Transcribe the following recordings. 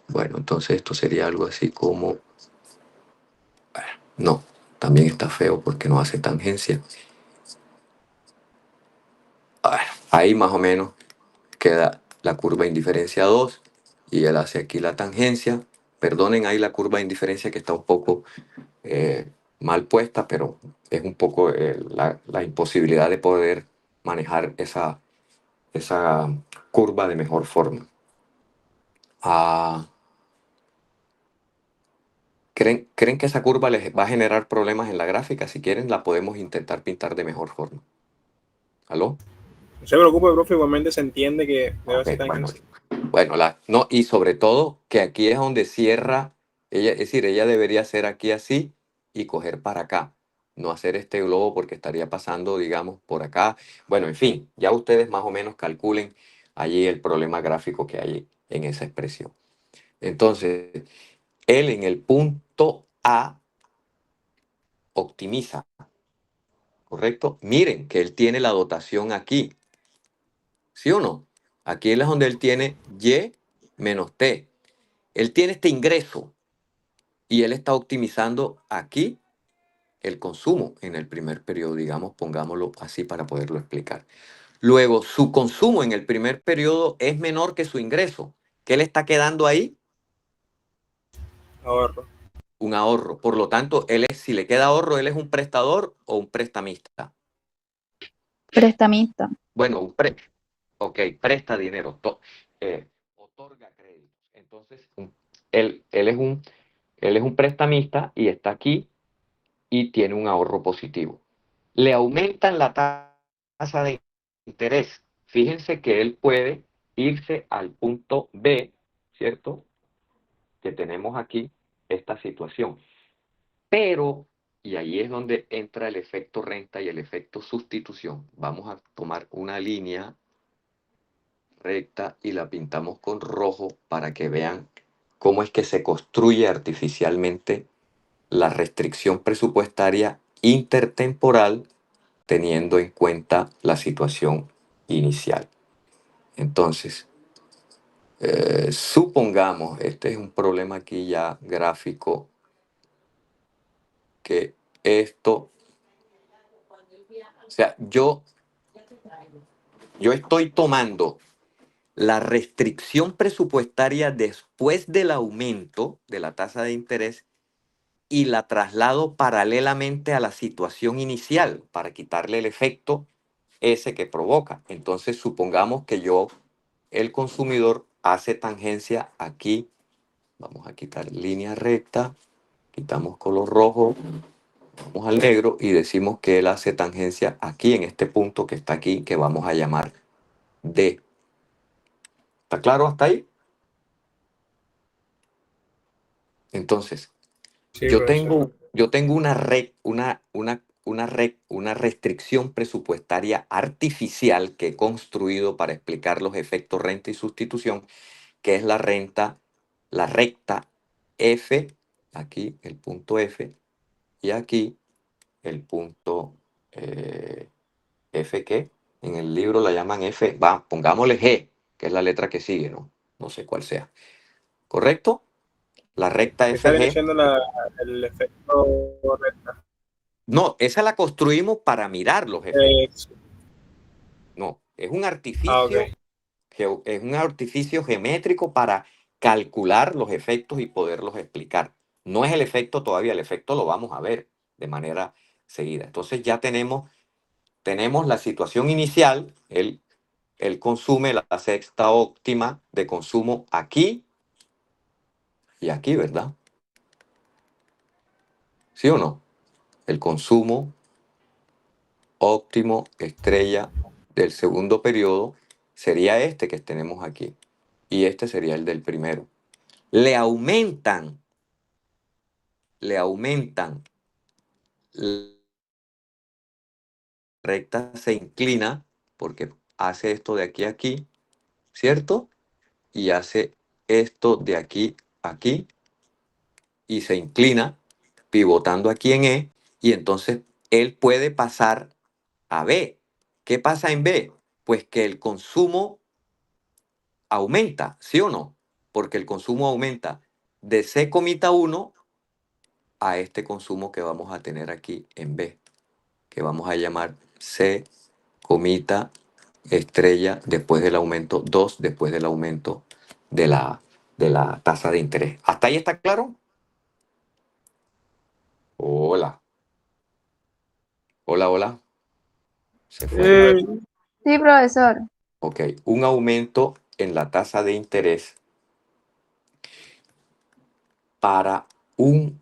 Bueno, entonces esto sería algo así como... No, también está feo porque no hace tangencia. Ahí más o menos queda la curva de indiferencia 2 y él hace aquí la tangencia. Perdonen ahí la curva de indiferencia que está un poco mal puesta, pero es un poco la imposibilidad de poder manejar esa curva de mejor forma. Ah, ¿creen que esa curva les va a generar problemas en la gráfica? Si quieren, la podemos intentar pintar de mejor forma. ¿Aló? No se preocupe, profe, igualmente se entiende que debe Ok, ser bueno, tangencia. bueno, no, y sobre todo que aquí es donde cierra, ella, es decir, ella debería hacer aquí así y coger para acá, no hacer este globo porque estaría pasando, digamos, por acá. Bueno, en fin, ya ustedes más o menos calculen allí el problema gráfico que hay en esa expresión. Entonces, él en el punto A optimiza, ¿correcto? Miren que él tiene la dotación aquí, ¿sí o no? Aquí es donde él tiene Y menos T. Él tiene este ingreso y él está optimizando aquí el consumo en el primer periodo, digamos, pongámoslo así para poderlo explicar. Luego, su consumo en el primer periodo es menor que su ingreso. ¿Qué le está quedando ahí? Ahorro. Un ahorro. Por lo tanto, si le queda ahorro, él es un prestador o un prestamista. Prestamista. Bueno, ok, presta dinero, otorga créditos. Entonces, él, él es un, él es un prestamista y está aquí y tiene un ahorro positivo. Le aumentan la tasa de interés. Fíjense que él puede irse al punto B, ¿cierto? Que tenemos aquí esta situación. Pero, y ahí es donde entra el efecto renta y el efecto sustitución. Vamos a tomar una línea recta y la pintamos con rojo para que vean cómo es que se construye artificialmente la restricción presupuestaria intertemporal teniendo en cuenta la situación inicial. Entonces, supongamos, este es un problema aquí ya gráfico, que esto, o sea, yo estoy tomando la restricción presupuestaria después del aumento de la tasa de interés y la traslado paralelamente a la situación inicial para quitarle el efecto ese que provoca. Entonces, supongamos que el consumidor, hace tangencia aquí. Vamos a quitar línea recta, quitamos color rojo, vamos al negro y decimos que él hace tangencia aquí en este punto que está aquí, que vamos a llamar D. ¿Está claro hasta ahí? Entonces, Sí, profesor. yo tengo una restricción presupuestaria artificial que he construido para explicar los efectos renta y sustitución, que es la recta F, aquí el punto F, y aquí el punto F que en el libro la llaman F, pongámosle G, que es la letra que sigue, ¿no? No sé cuál sea. ¿Correcto? La recta Esa viene FG. siendo el efecto recta. No, esa la construimos para mirar los efectos. Eh, No, ok. es un artificio geométrico para calcular los efectos y poderlos explicar. No es el efecto todavía, el efecto lo vamos a ver de manera seguida. Entonces ya tenemos la situación inicial, él consume la sexta óptima de consumo aquí y aquí, ¿verdad? ¿Sí o no? El consumo óptimo estrella del segundo periodo sería este que tenemos aquí. Y este sería el del primero. Le aumentan, le aumentan. La recta se inclina porque hace esto de aquí a aquí, ¿cierto? Y hace esto de aquí a aquí y se inclina pivotando aquí en E y entonces él puede pasar a B. ¿Qué pasa en B? Pues que el consumo aumenta, ¿sí o no? porque el consumo aumenta de C,1 a este consumo que vamos a tener aquí en B, que vamos a llamar C, estrella después del aumento 2, después del aumento de la tasa de interés. ¿Hasta ahí está claro? Hola. Hola, hola. Se fue. Sí, profesor. Ok, un aumento en la tasa de interés para un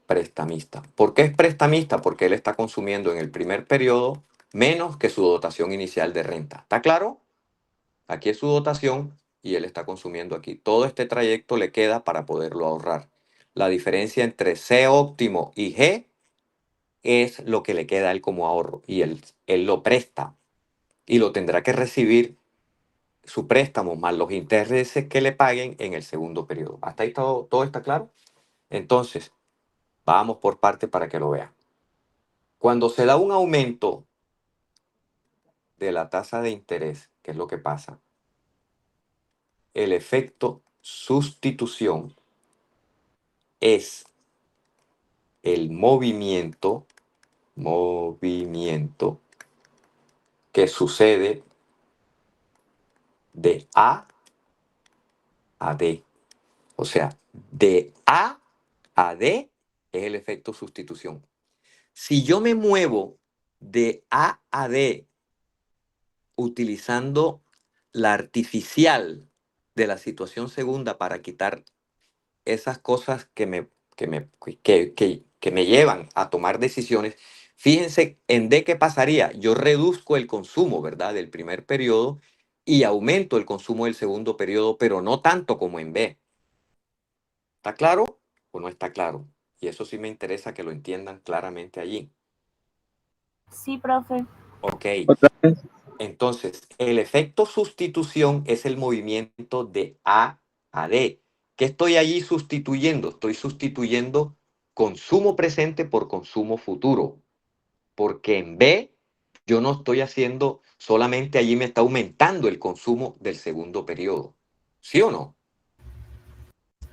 prestamista. ¿Por qué es prestamista? Porque él está consumiendo en el primer periodo menos que su dotación inicial de renta. ¿Está claro? Aquí es su dotación y él está consumiendo aquí. Todo este trayecto le queda para poderlo ahorrar. La diferencia entre C óptimo y G es lo que le queda a él como ahorro y él lo presta y lo tendrá que recibir su préstamo más los intereses que le paguen en el segundo periodo. ¿Hasta ahí todo está claro? Entonces, vamos por parte para que lo vean. Cuando se da un aumento de la tasa de interés, ¿qué es lo que pasa? El efecto sustitución es el movimiento que sucede de A a D. O sea, de A a D es el efecto sustitución. Si yo me muevo de A a D utilizando la artificial de la situación segunda para quitar esas cosas que me llevan a tomar decisiones, fíjense en D qué pasaría. Yo reduzco el consumo, ¿verdad?, del primer periodo y aumento el consumo del segundo periodo, pero no tanto como en B. ¿Está claro o no está claro? Y eso sí me interesa que lo entiendan claramente allí. Sí, profe. Ok. Entonces, el efecto sustitución es el movimiento de A a D. ¿Qué estoy allí sustituyendo? Estoy sustituyendo consumo presente por consumo futuro. Porque en B yo no estoy haciendo, solamente allí me está aumentando el consumo del segundo periodo. ¿Sí o no?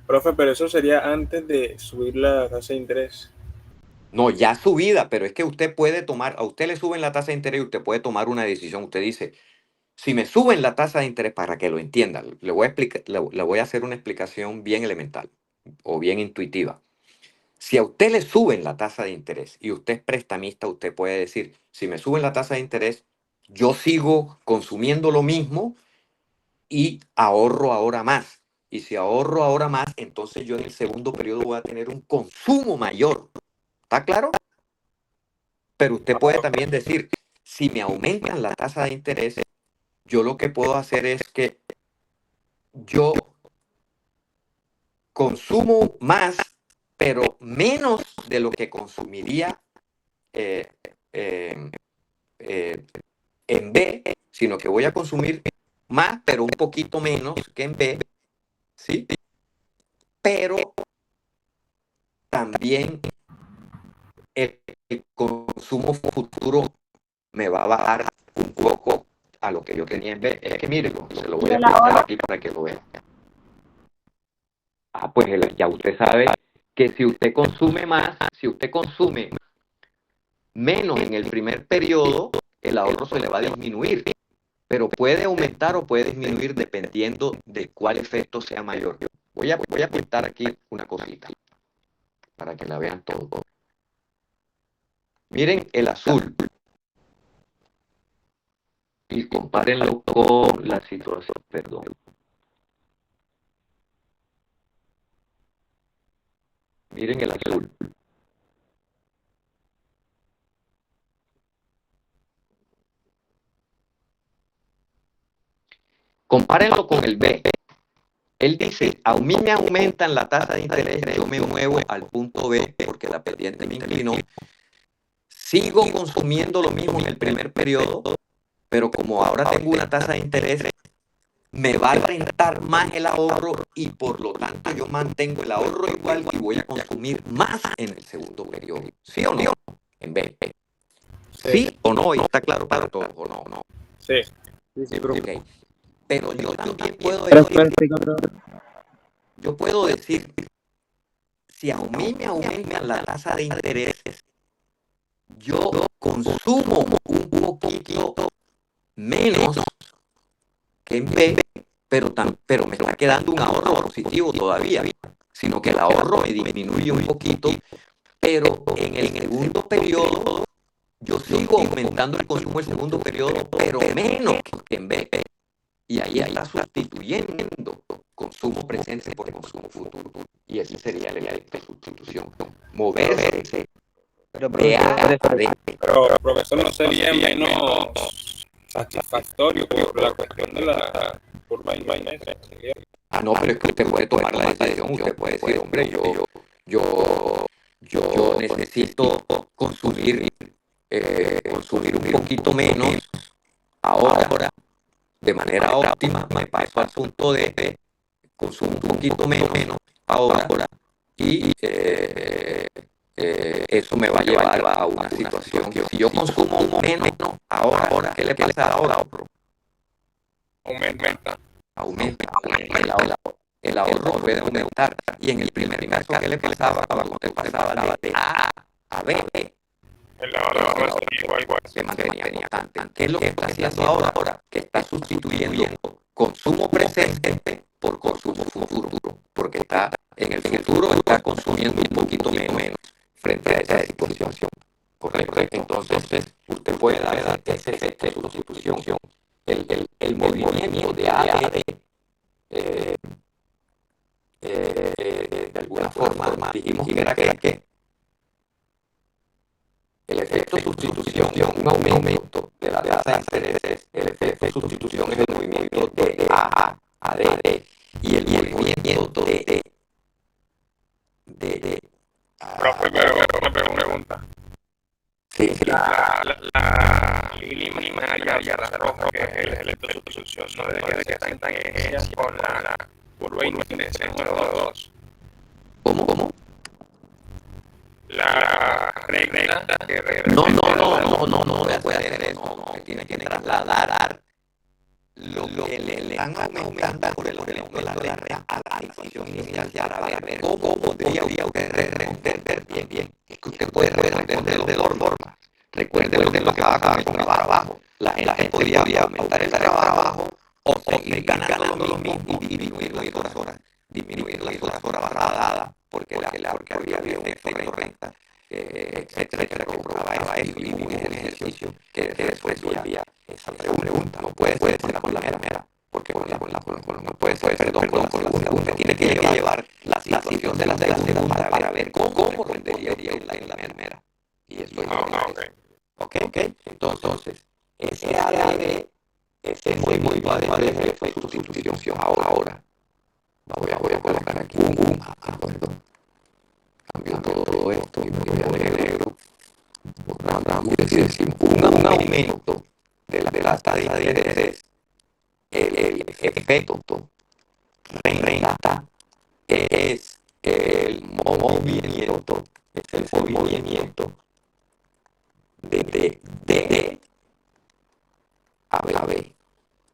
Profe, pero eso sería antes de subir la tasa de interés. No, ya subida, pero es que usted puede tomar, a usted le suben la tasa de interés y usted puede tomar una decisión. Usted dice, si me suben la tasa de interés, para que lo entiendan, le voy a explicar, le voy a hacer una explicación bien elemental o bien intuitiva. Si a usted le suben la tasa de interés y usted es prestamista, usted puede decir, si me suben la tasa de interés, yo sigo consumiendo lo mismo y ahorro ahora más. Y si ahorro ahora más, entonces yo en el segundo periodo voy a tener un consumo mayor. ¿Está claro? Pero usted puede también decir, si me aumentan la tasa de interés, yo lo que puedo hacer es que yo consumo más, pero menos de lo que consumiría eh, eh, eh, en B, sino que voy a consumir más, pero un poquito menos que en B, ¿sí? Pero también el consumo futuro me va a bajar un poco a lo que yo tenía en B. Es que miren, se lo voy a explicar aquí para que lo vean. Pues ya usted sabe que si usted consume más, si usted consume menos en el primer periodo, el ahorro se le va a disminuir, pero puede aumentar o puede disminuir dependiendo de cuál efecto sea mayor. Voy a pintar aquí una cosita para que la vean todo. Miren el azul y compárenlo con la situación, perdón. Miren el azul. Compárenlo con el B. Él dice, a mí me aumentan la tasa de interés, yo me muevo al punto B porque la pendiente me inclinó. Sigo consumiendo lo mismo en el primer periodo, pero como ahora tengo una tasa de interés, me va a rentar más el ahorro y por lo tanto yo mantengo el ahorro igual y voy a consumir más en el segundo periodo. ¿Sí o no? En B. ¿Sí o no? ¿Y está claro para todos o no? Sí. Okay. Pero yo también puedo decir, yo puedo decir, si a mí me aumentan la tasa de interés, yo consumo un poquito menos que en B, pero me está quedando un ahorro positivo todavía, sino que el ahorro me disminuye un poquito, pero en el segundo periodo yo sigo aumentando el consumo del segundo periodo, pero menos que en B. Y ahí está sustituyendo consumo presente por consumo futuro. Y ese sería el efecto de sustitución. Moverse de A a D. Pero, profesor, ¿no sería menos satisfactorio por la cuestión de la curva inversa? No, pero es que usted puede tomar la decisión. Usted puede decir, hombre, yo necesito consumir un poquito menos ahora, de manera óptima, me paso al punto de consumo un poquito menos ahora y eso me va a llevar a una situación que si yo consumo menos ahora, ¿qué le pasa ahora? Aumenta. Aumenta. El ahorro puede aumentar. Y en el primer caso, ¿qué le pasaba cuando usted pasaba de A a B? El ahorro igual. Se mantenía constante. ¿Qué es lo que está haciendo ahora? Que está sustituyendo consumo presente por consumo futuro. Porque está en el futuro está consumiendo un poquito menos frente a esa situación. Correcto. Entonces, usted puede dar ese efecto de sustitución. El movimiento de A a D, de alguna forma, dijimos que era que el efecto de sustitución, un aumento de la tasa de interés, el efecto de sustitución es el movimiento de A a D, y el movimiento de Profe, pero me pego una pregunta. sí, La línea imaginaria roja, que es el efecto de sustitución, no debería que estar en tangencia con la curva inversa número 2. ¿Cómo? La regla que No puede hacer eso, no, tiene que trasladar lo que le han aumentado por el aumento de la renta a la situación inicial para ver cómo podría usted responder bien. Es que usted puede responder de dos formas. Recuerde lo que estaba con el trabajo. La gente podría aumentar el trabajo o seguir ganando lo mismo y disminuir las horas trabajadas porque había un efecto renta, etcétera, que provocaba eso y un ejercicio que después volvía esa pregunta. No puede ser por la primera, porque no puede ser, perdón, por la segunda. Tiene que llevar la situación de la segunda para ver cómo rendería en la primera. Y eso es ok. Entonces, ese ADN, ese movimiento ADN fue sustitución. Ahora, voy a colocar aquí perdón. Cambio todo esto y voy a negro. Un aumento de la tasa de interés, el efecto renta es el movimiento de A B.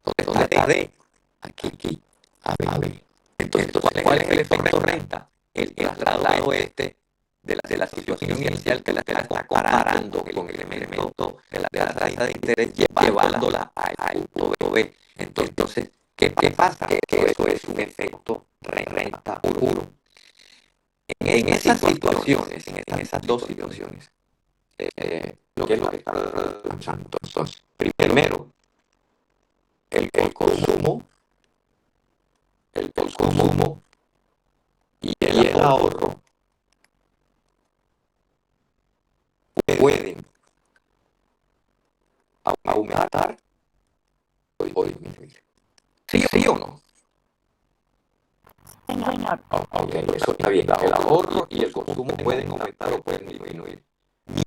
¿Dónde está D? Aquí. A B. Entonces, ¿cuál es el efecto renta? El traslado de la situación inicial que la está comparando con el elemento de la tasa de interés, llevándola al punto B. Entonces, ¿qué pasa? Que eso es un efecto renta puro. En esas situaciones, en esas dos situaciones, lo que es lo que está pasando. Entonces, primero, el consumo y el ahorro pueden aumentar o disminuir. ¿Sí o no? Señor. Ok, eso está bien. El ahorro y el consumo pueden aumentar o pueden disminuir.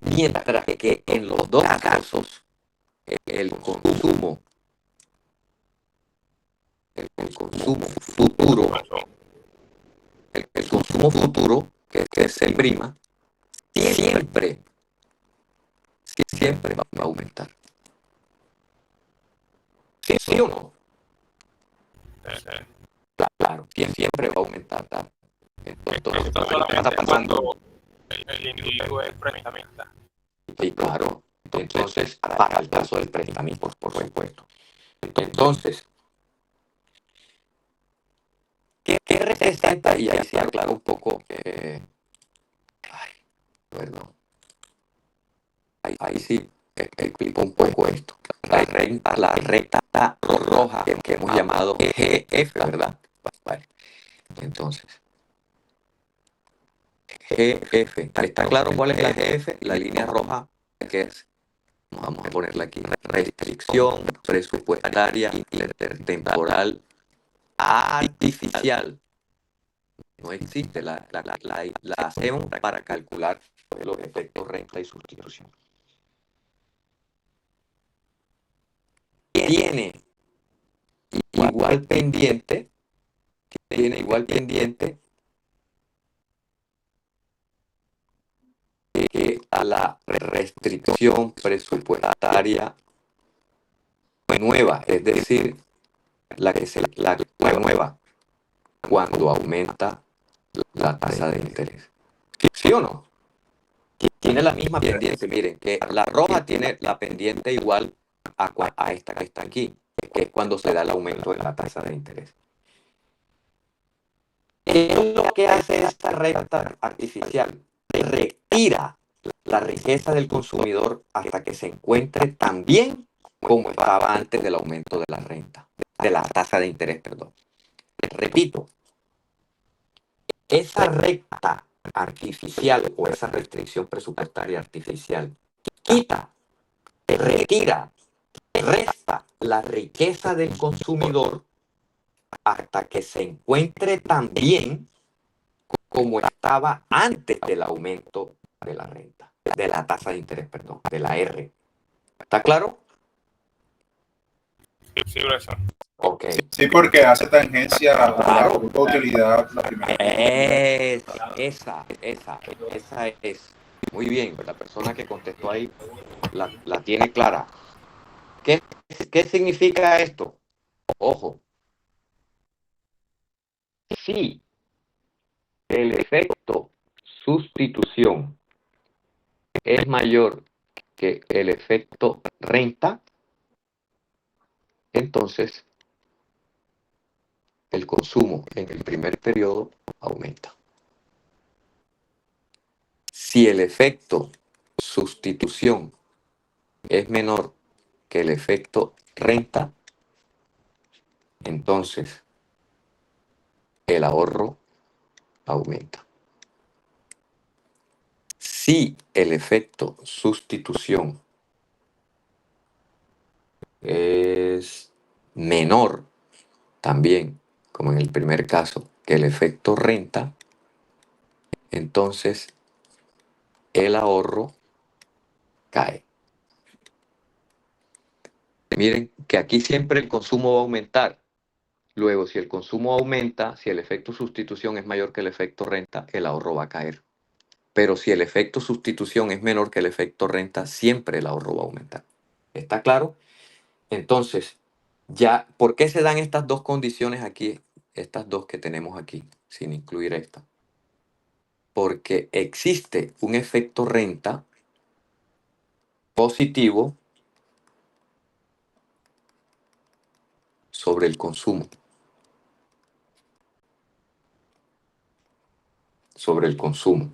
Mientras que en los dos casos, el consumo futuro, el consumo futuro, que se prima, siempre va a aumentar. ¿Sí o no? Claro, siempre va a aumentar. está pasando? Cuando el individuo es prestamista. Sí, claro. Entonces, para el caso del prestamista, por supuesto. Entonces, ¿qué representa? Y ahí se aclara un poco. Perdón. Ahí sí explico un poco esto. La recta roja que hemos llamado GF, ¿verdad? Vale. Entonces, GF. ¿Está claro cuál es la GF? La línea roja, que es, vamos a ponerla aquí, restricción presupuestaria intertemporal artificial. No existe, la hacemos para calcular los efectos renta y sustitución. Tiene igual pendiente que a la restricción presupuestaria nueva, es decir, la nueva cuando aumenta la tasa de interés. ¿Sí o no? Tiene la misma pendiente. Miren, que la roja tiene la pendiente igual a esta que está aquí, que es cuando se da el aumento de la tasa de interés. ¿Qué es lo que hace esta recta artificial? Retira la riqueza del consumidor hasta que se encuentre tan bien como estaba antes del aumento de la renta, de la tasa de interés, perdón. Repito, esa recta artificial o esa restricción presupuestaria artificial quita, retira, resta la riqueza del consumidor hasta que se encuentre tan bien como estaba antes del aumento de la renta, de la tasa de interés, perdón, de la R. ¿Está claro? Sí, profesor. Ok. Sí, porque hace tangencia a la utilidad. La primera. Esa es. Muy bien, la persona que contestó ahí la tiene clara. ¿Qué significa esto? Ojo. Si el efecto sustitución es mayor que el efecto renta, entonces el consumo en el primer periodo aumenta. Si el efecto sustitución es menor que el efecto renta, entonces el ahorro aumenta. Si el efecto sustitución es menor también, como en el primer caso, que el efecto renta, entonces el ahorro cae. Miren que aquí siempre el consumo va a aumentar. Luego, si el consumo aumenta, si el efecto sustitución es mayor que el efecto renta, el ahorro va a caer. Pero si el efecto sustitución es menor que el efecto renta, siempre el ahorro va a aumentar. ¿Está claro? Entonces, ya, ¿por qué se dan estas dos condiciones aquí? Estas dos que tenemos aquí, sin incluir esta. Porque existe un efecto renta positivo sobre el consumo. Sobre el consumo.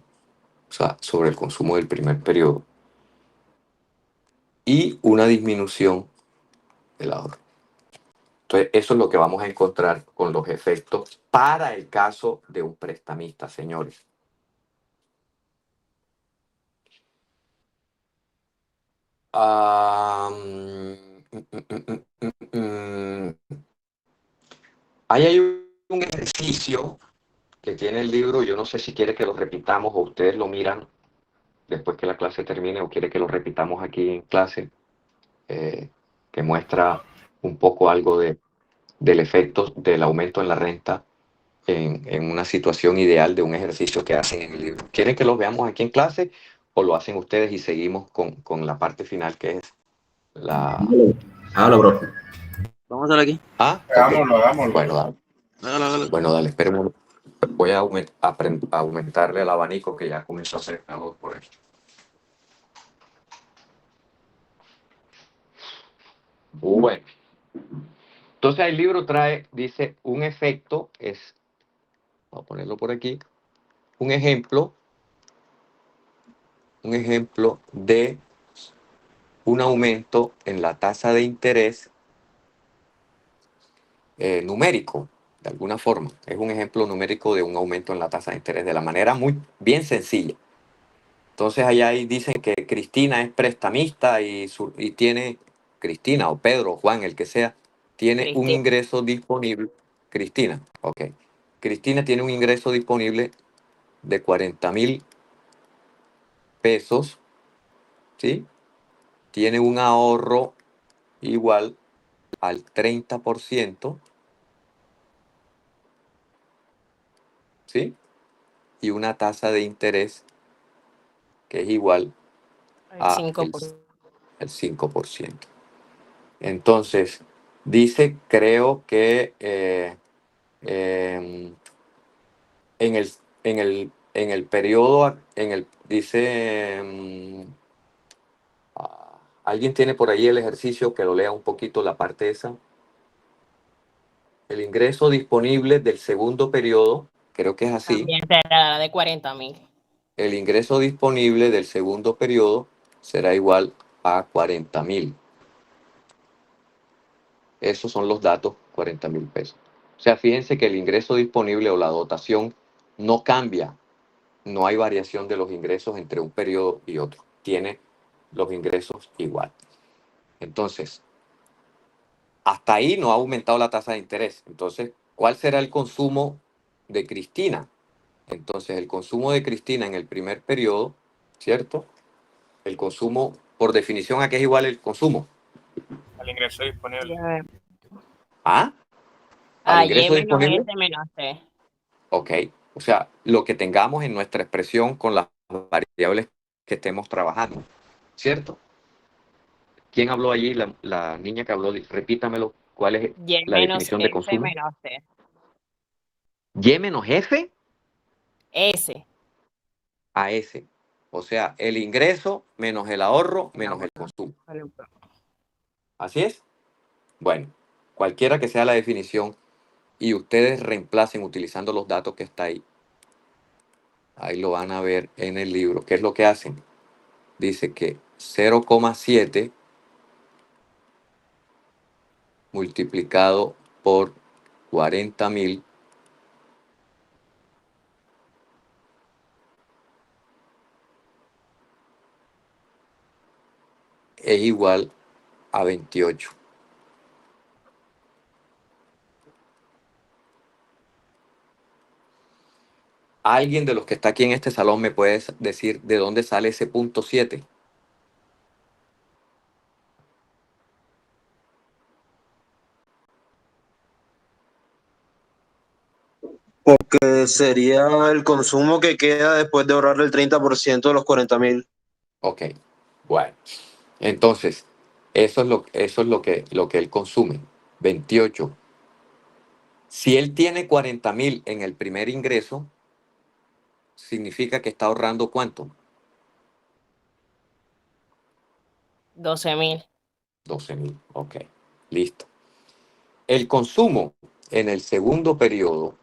O sea, sobre el consumo del primer periodo. Y una disminución del ahorro. Entonces, eso es lo que vamos a encontrar con los efectos para el caso de un prestamista, señores. Ahí hay un ejercicio que tiene el libro, yo no sé si quiere que lo repitamos o ustedes lo miran después que la clase termine o quiere que lo repitamos aquí en clase, que muestra un poco algo del efecto del aumento en la renta en una situación ideal de un ejercicio que hacen en el libro. ¿Quieren que los veamos aquí en clase o lo hacen ustedes y seguimos con la parte final que es la... Hágalo, profe. Vamos a hacer aquí. Ah, Hagámoslo, okay. hagámoslo. Bueno, dale. Hágalo. Bueno, dale, esperen Voy a aumentarle el abanico que ya comenzó a hacer calor por esto. Bueno, entonces el libro dice, un efecto es, voy a ponerlo por aquí, un ejemplo de un aumento en la tasa de interés numérico, de alguna forma. Es un ejemplo numérico de un aumento en la tasa de interés de la manera muy bien sencilla. Entonces allá ahí dicen que Cristina es prestamista y tiene, Cristina o Pedro, Juan, el que sea, tiene un Cristina. ingreso disponible. Cristina, ok. Cristina tiene un ingreso disponible de 40,000 pesos, ¿sí? Tiene un ahorro igual al 30%, ¿sí? Y una tasa de interés que es igual El a 5%. el 5%. Entonces, dice, creo que en el periodo, dice, ¿alguien tiene por ahí el ejercicio que lo lea un poquito la parte esa? El ingreso disponible del segundo periodo, creo que es así. También será de 40,000. El ingreso disponible del segundo periodo será igual a 40,000. Esos son los datos, 40,000 pesos. O sea, fíjense que el ingreso disponible o la dotación no cambia. No hay variación de los ingresos entre un periodo y otro. Tiene los ingresos igual. Entonces, hasta ahí no ha aumentado la tasa de interés. Entonces, ¿cuál será el consumo de Cristina? Entonces, el consumo de Cristina en el primer periodo, ¿cierto? El consumo, por definición, ¿a qué es igual el consumo? Al ingreso disponible. ¿Ah? ¿Al Y ingreso menos disponible? S menos T. Ok. O sea, lo que tengamos en nuestra expresión con las variables que estemos trabajando, ¿cierto? ¿Quién habló allí? La niña que habló, repítamelo. ¿Cuál es Y la menos definición de S consumo? menos T. Y menos F S. a S. O sea, el ingreso menos el ahorro menos el consumo. ¿Así es? Bueno, cualquiera que sea la definición y ustedes reemplacen utilizando los datos que está ahí. Ahí lo van a ver en el libro. ¿Qué es lo que hacen? Dice que 0,7 multiplicado por 40,000 es igual a 28. ¿Alguien de los que está aquí en este salón me puede decir de dónde sale ese punto 7? Porque sería el consumo que queda después de ahorrar el 30% de los 40,000. Ok, bueno. Entonces, eso es lo que él consume. 28. Si él tiene 40,000 en el primer ingreso, significa que está ahorrando ¿cuánto? 12,000. 12,000. Ok, listo. El consumo en el segundo periodo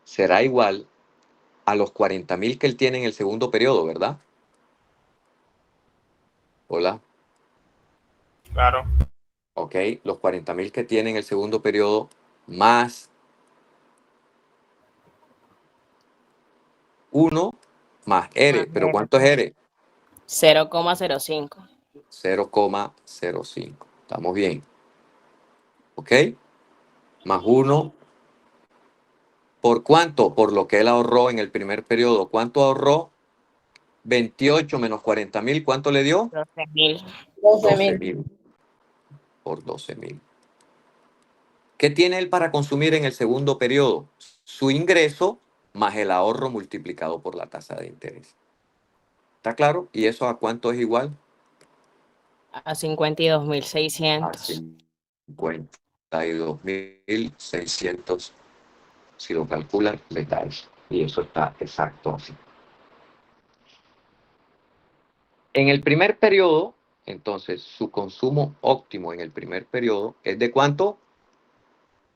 será igual a los 40,000 que él tiene en el segundo periodo, ¿verdad? Hola. Claro. Ok, los 40,000 que tiene en el segundo periodo más 1 más R. ¿Pero cuánto es R? 0,05. 0,05. ¿Estamos bien? ¿Ok? Más 1. ¿Por cuánto? Por lo que él ahorró en el primer periodo. ¿Cuánto ahorró? 28 menos 40,000. ¿Cuánto le dio? 12,000. 12,000 por 12,000. ¿Qué tiene él para consumir en el segundo periodo? Su ingreso más el ahorro multiplicado por la tasa de interés. ¿Está claro? ¿Y eso a cuánto es igual? A A 52,600. 52,600 Si lo calculan, les da eso. Y eso está exacto así. En el primer periodo, entonces, su consumo óptimo en el primer periodo es de ¿cuánto?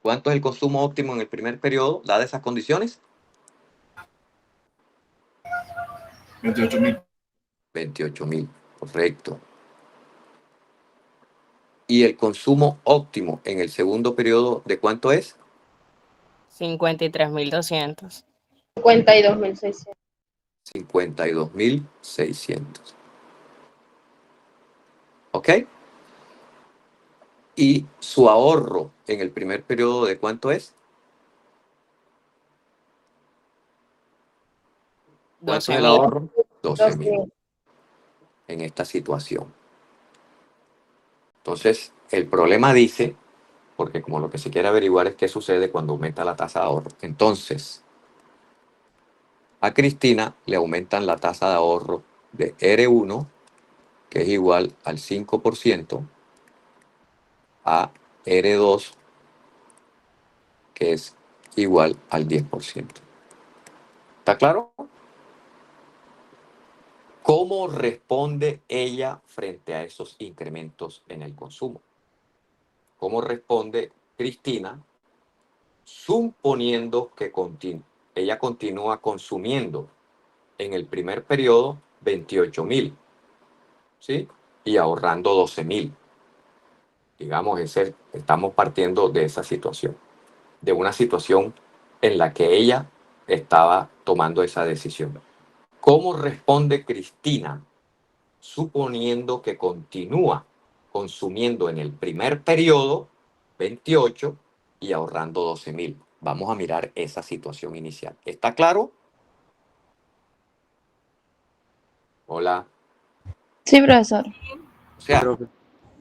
¿Cuánto es el consumo óptimo en el primer periodo, dadas esas condiciones? 28.000. 28.000, correcto. ¿Y el consumo óptimo en el segundo periodo de cuánto es? 53.200. 52.600. 52.600. ¿Ok? ¿Y su ahorro en el primer periodo de cuánto es? ¿Cuánto es el 12.000. ahorro? 12.000 2.000. en esta situación. Entonces, el problema dice, porque como lo que se quiere averiguar es qué sucede cuando aumenta la tasa de ahorro. Entonces, a Cristina le aumentan la tasa de ahorro de R1, que es igual al 5%, a R2, que es igual al 10%. ¿Está claro? ¿Cómo responde ella frente a esos incrementos en el consumo? ¿Cómo responde Cristina suponiendo que ella continúa consumiendo en el primer periodo 28.000, ¿sí? Y ahorrando 12.000? Digamos, estamos partiendo de esa situación, de una situación en la que ella estaba tomando esa decisión. ¿Cómo responde Cristina suponiendo que continúa consumiendo en el primer periodo 28 y ahorrando 12.000? Vamos a mirar esa situación inicial. ¿Está claro? Hola. Sí, profesor. O sea,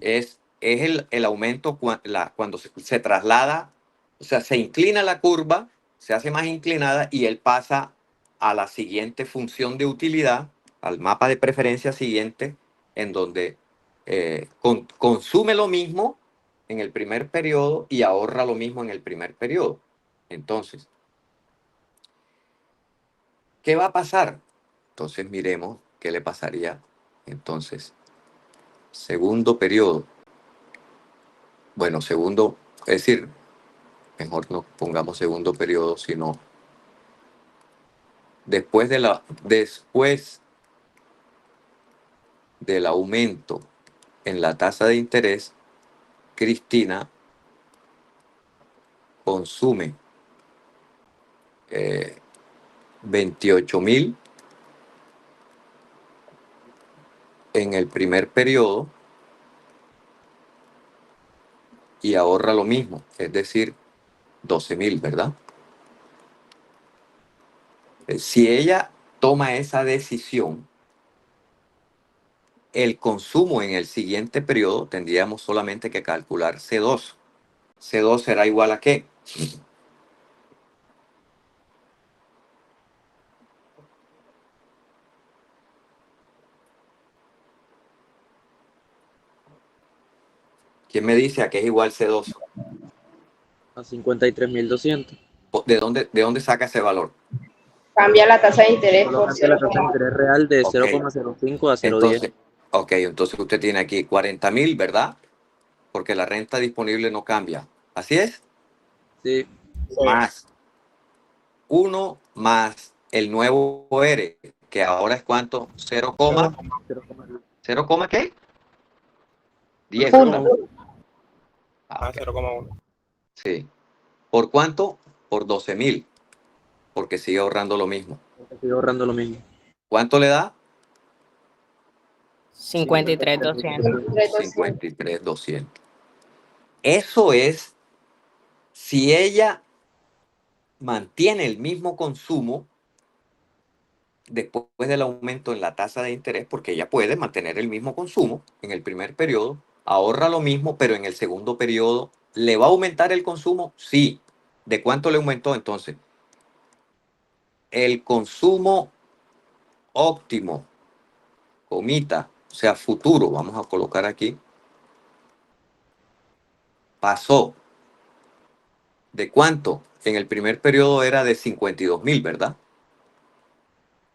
es el aumento cuando se traslada, o sea, se inclina la curva, se hace más inclinada y él pasa a la siguiente función de utilidad, al mapa de preferencia siguiente, en donde consume lo mismo en el primer periodo y ahorra lo mismo en el primer periodo. Entonces, ¿qué va a pasar? Entonces miremos qué le pasaría. Entonces, segundo periodo. Bueno, segundo, es decir, mejor no pongamos segundo periodo, sino después del aumento en la tasa de interés, Cristina consume 28.000 en el primer periodo y ahorra lo mismo, es decir, 12.000, ¿verdad? Si ella toma esa decisión, el consumo en el siguiente periodo tendríamos solamente que calcular C2. C2 será igual a ¿qué? ¿Quién me dice a qué es igual C2? A 53.200. ¿De dónde saca ese valor? Cambia la tasa de interés Solo por cambia la tasa de 0,1. interés real de Ok. 0,05 a 0,10. Entonces usted tiene aquí 40.000, ¿verdad? Porque la renta disponible no cambia. ¿Así es? Sí, Más 1 más el nuevo R, que ahora es ¿cuánto? 0, 0, ¿qué? 10, ¿verdad? 0,1. A Ok. 0,1. Sí. ¿Por cuánto? Por 12.000, porque sigue ahorrando lo mismo. Estoy ahorrando lo mismo. ¿Cuánto le da? 53.200. 53.200. Eso es si ella mantiene el mismo consumo después del aumento en la tasa de interés, porque ella puede mantener el mismo consumo en el primer periodo, ahorra lo mismo, pero en el segundo periodo, ¿le va a aumentar el consumo? Sí. ¿De cuánto le aumentó entonces? El consumo óptimo, comita, o sea, futuro, vamos a colocar aquí, pasó ¿De cuánto? En el primer periodo era de 52.000, ¿verdad?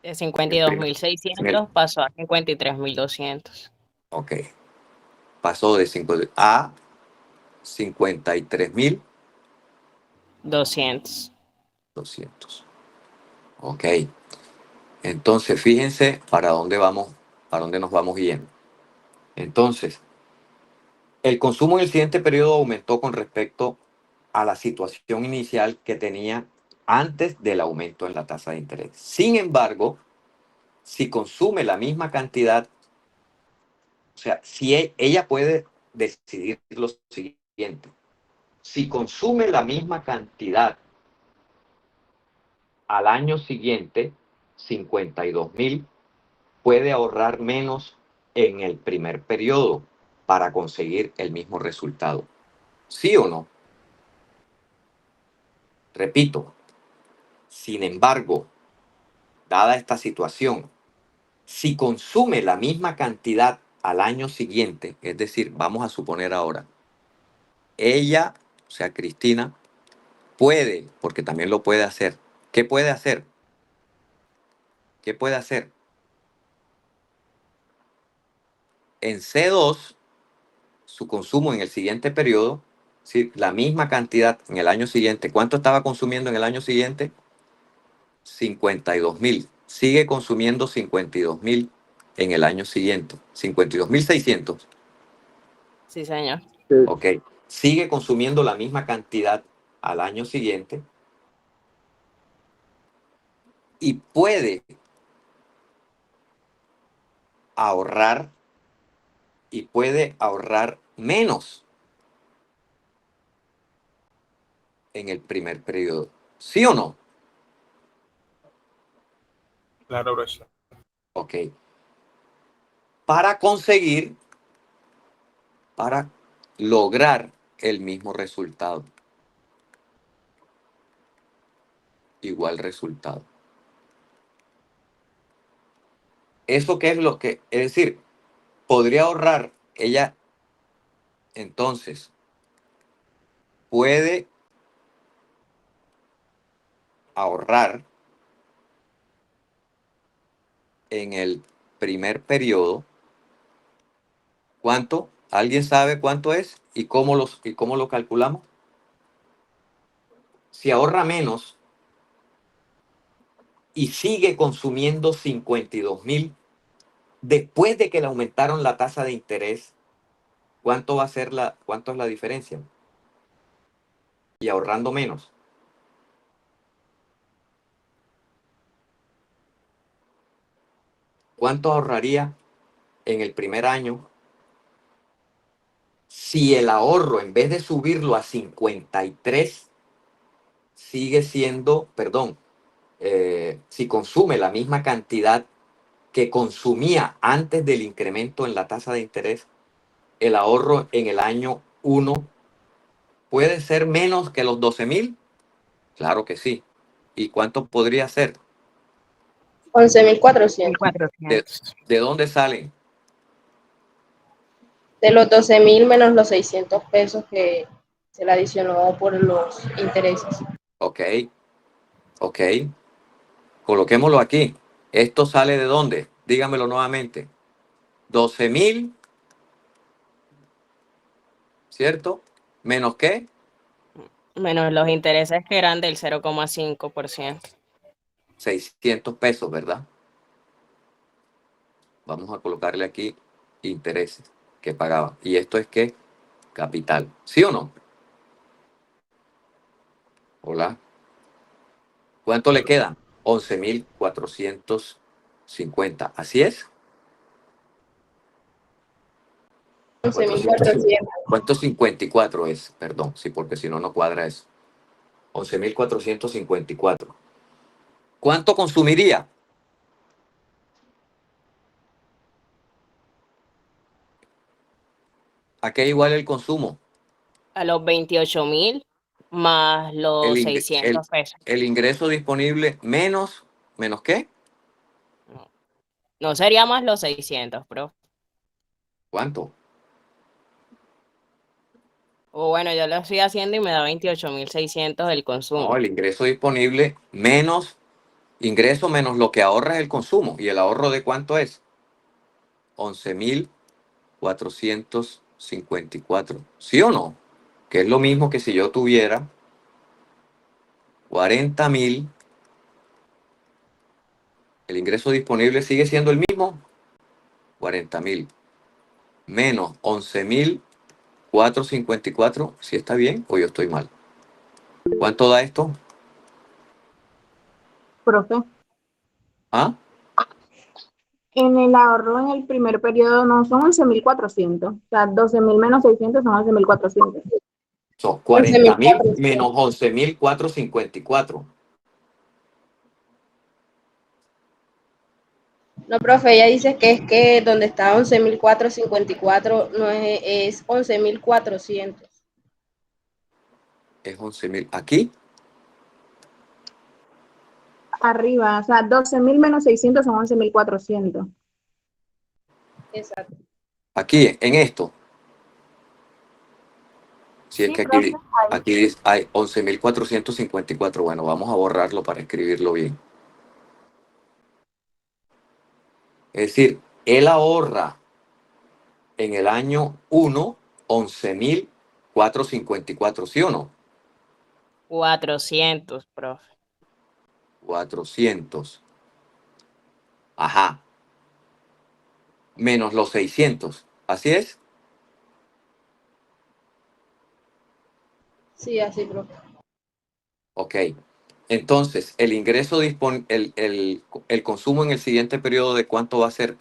De En el primer. 52.600 pasó a 53.200. Ok. Pasó de 50 a 53.200. 200. Ok. Entonces, fíjense para dónde vamos, para dónde nos vamos yendo. Entonces, el consumo en el siguiente periodo aumentó con respecto a la situación inicial que tenía antes del aumento en la tasa de interés. Sin embargo, si consume la misma cantidad, o sea, si ella puede decidir lo siguiente, si consume la misma cantidad al año siguiente, 52.000, puede ahorrar menos en el primer periodo para conseguir el mismo resultado. ¿Sí o no? Repito, sin embargo, dada esta situación, si consume la misma cantidad al año siguiente, es decir, vamos a suponer ahora, ella, o sea, Cristina, puede, porque también lo puede hacer. ¿Qué puede hacer? ¿Qué puede hacer? En C2, su consumo en el siguiente periodo, ¿sí? La misma cantidad en el año siguiente. ¿Cuánto estaba consumiendo en el año siguiente? 52.000. Sigue consumiendo 52.000 en el año siguiente. 52.600. Sí, señor. Ok. Sigue consumiendo la misma cantidad al año siguiente y puede ahorrar menos en el primer periodo. ¿Sí o no? Claro, profesor. Ok. Para lograr el mismo resultado. Igual resultado. ¿Eso qué es lo que? Es decir, podría ahorrar ella, entonces, puede ahorrar en el primer periodo. ¿Cuánto? ¿Alguien sabe cuánto es? ¿Y cómo lo calculamos? Si ahorra menos y sigue consumiendo 52.000, después de que le aumentaron la tasa de interés, ¿cuánto es la diferencia? Y ahorrando menos. ¿Cuánto ahorraría en el primer año si el ahorro, en vez de subirlo a 53, sigue siendo, perdón, si consume la misma cantidad que consumía antes del incremento en la tasa de interés, el ahorro en el año 1 puede ser menos que los 12.000? Claro que sí. ¿Y cuánto podría ser? 11.400. ¿De, 1.400. de dónde salen? De los 12.000 menos los 600 pesos que se le adicionó por los intereses. Ok, ok. Coloquémoslo aquí. ¿Esto sale de dónde? Dígamelo nuevamente. 12.000, ¿cierto? ¿Menos qué? Menos los intereses que eran del 0,5%. 600 pesos, ¿verdad? Vamos a colocarle aquí intereses que pagaba. ¿Y esto es qué? Capital. ¿Sí o no? Hola. ¿Cuánto le quedan? 11.450. ¿Así es? 11.400. ¿Cuánto 54 es? Perdón, sí, porque si no, no cuadra eso. 11.454. ¿Cuánto consumiría? ¿A qué igual el consumo? A los 28.000 más El, los ing- el, 600 pesos. el ingreso disponible ¿menos qué? No, no sería más los 600, pero ¿Cuánto? O bueno, yo lo estoy haciendo y me da 28.600 el No, consumo. el ingreso disponible menos ingreso menos lo que ahorra es el consumo. ¿Y el ahorro de cuánto es? 11.454. ¿Sí o no? Que es lo mismo que si yo tuviera 40.000, el ingreso disponible sigue siendo el mismo, 40.000 menos 11.454. ¿Sí está bien o yo estoy mal? ¿Cuánto da esto? Profe, ¿Ah? en el ahorro en el primer periodo no son 11.400, o sea, 12.000 menos 600 son 11.400. Son Once mil 40.000 cuatrocientos. menos 11.454. No, profe, ella dice que es que donde está 11.454 no es 11.400. Es 11.000. Aquí, Arriba, o sea, 12.000 menos 600 son 11.400. Exacto. aquí, en esto. Si es Sí, que profe, ahí. aquí hay 11.454. Bueno, vamos a borrarlo para escribirlo bien. Es decir, él ahorra en el año 1 11.454, ¿sí o no? 400, profe. 400. Ajá. Menos los 600. ¿Así es? Sí, así, profe. Ok. Entonces, el ingreso el consumo en el siguiente periodo, ¿de cuánto va a ser?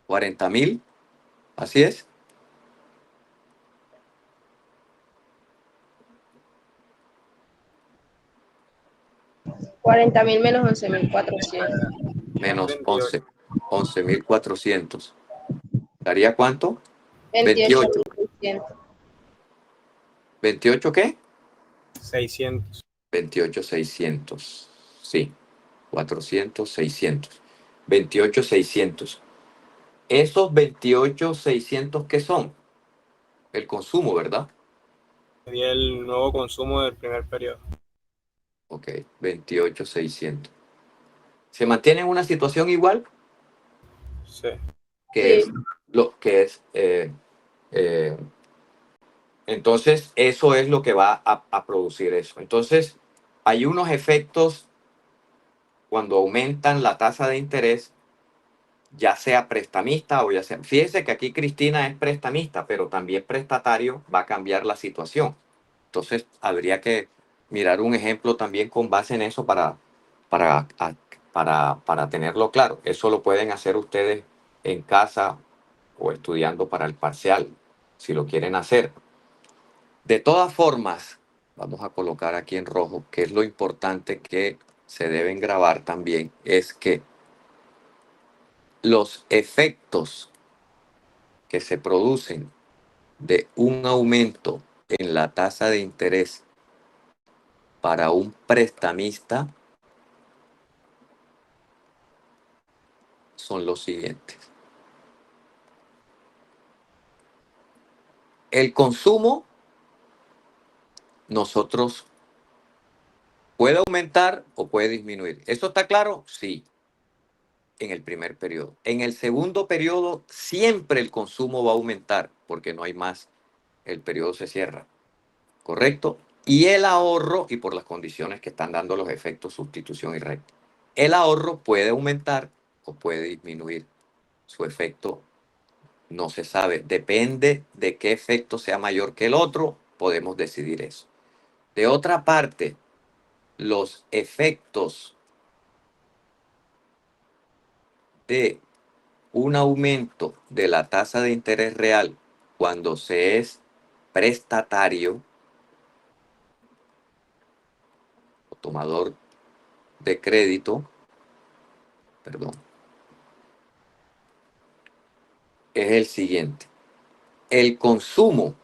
40.000. ¿Así es? 40.000 menos 11.400. Menos 28. 11.400. ¿Daría cuánto? Veintiocho 28. mil seiscientos. ¿28 qué? 600. 28.600. Sí. 400, 600. 28.600. Esos 28.600, ¿qué son? El consumo, ¿verdad? Sería el nuevo consumo del primer periodo. Ok, 28.600. ¿Se mantiene en una situación igual? Sí. Que Sí, es lo que es. Eh, entonces, eso es lo que va a producir eso. Entonces, hay unos efectos cuando aumentan la tasa de interés, ya sea prestamista o ya sea. Fíjese que aquí Cristina es prestamista, pero también prestatario va a cambiar la situación. Entonces, habría que mirar un ejemplo también con base en eso para, a- para tenerlo claro. Eso lo pueden hacer ustedes en casa o estudiando para el parcial, si lo quieren hacer. De todas formas, vamos a colocar aquí en rojo, que es lo importante que se deben grabar también, es que los efectos que se producen de un aumento en la tasa de interés para un prestamista son los siguientes. El consumo, nosotros puede aumentar o puede disminuir. ¿Eso está claro? Sí, en el primer periodo. En el segundo periodo, siempre el consumo va a aumentar porque no hay más. El periodo se cierra. ¿Correcto? Y el ahorro, y por las condiciones que están dando los efectos sustitución y recta, el ahorro puede aumentar o puede disminuir. Su efecto no se sabe. Depende de qué efecto sea mayor que el otro, podemos decidir eso. De otra parte, los efectos de un aumento de la tasa de interés real cuando se es prestatario o tomador de crédito, perdón, es el siguiente. El consumo,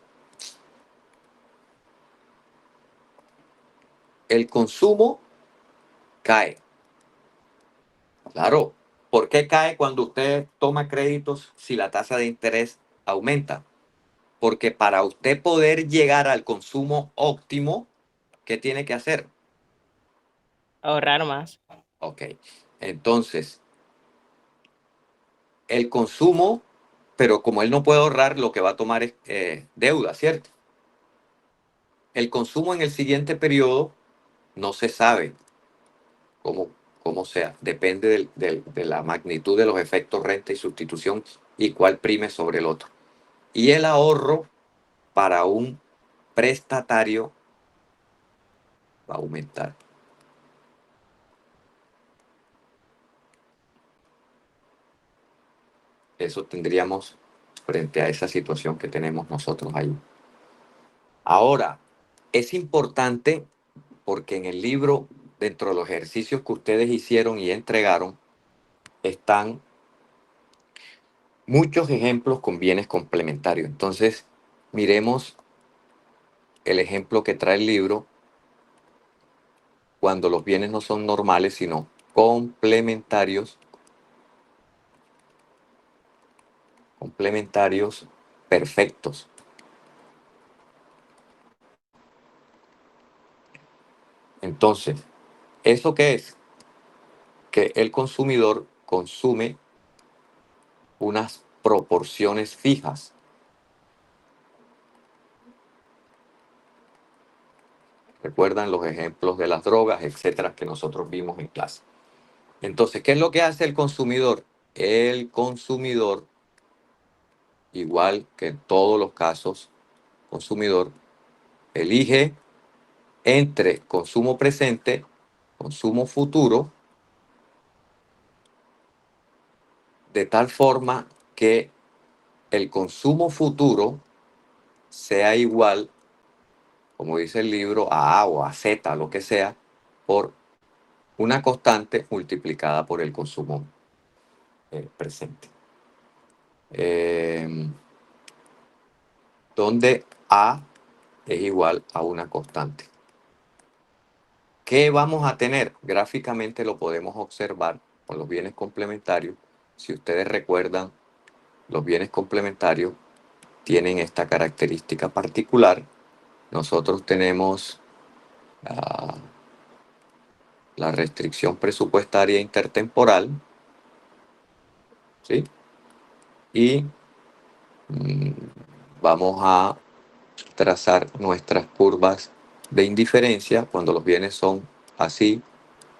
el consumo cae. Claro, ¿Por qué cae cuando usted toma créditos si la tasa de interés aumenta? Porque para usted poder llegar al consumo óptimo, ¿qué tiene que hacer? Ahorrar más. Ok, entonces, el consumo, pero como él no puede ahorrar, lo que va a tomar es deuda, ¿cierto? El consumo en el siguiente periodo no se sabe cómo, cómo sea, depende de la magnitud de los efectos renta y sustitución y cuál prime sobre el otro. Y el ahorro para un prestatario va a aumentar. Eso tendríamos frente a esa situación que tenemos nosotros ahí. Ahora, es importante porque en el libro, dentro de los ejercicios que ustedes hicieron y entregaron, están muchos ejemplos con bienes complementarios. Entonces, miremos el ejemplo que trae el libro cuando los bienes no son normales, sino complementarios perfectos. Entonces, ¿eso qué es? Que el consumidor consume unas proporciones fijas. Recuerdan los ejemplos de las drogas, etcétera, que nosotros vimos en clase. Entonces, ¿qué es lo que hace el consumidor? El consumidor, igual que en todos los casos, consumidor elige entre consumo presente, consumo futuro, de tal forma que el consumo futuro sea igual, como dice el libro, a A o a Z, lo que sea, por una constante multiplicada por el consumo presente. Donde A es igual a una constante. ¿Qué vamos a tener? Gráficamente lo podemos observar con los bienes complementarios. Si ustedes recuerdan, los bienes complementarios tienen esta característica particular. Nosotros tenemos la restricción presupuestaria intertemporal, ¿sí? Y vamos a trazar nuestras curvas de indiferencia. Cuando los bienes son así,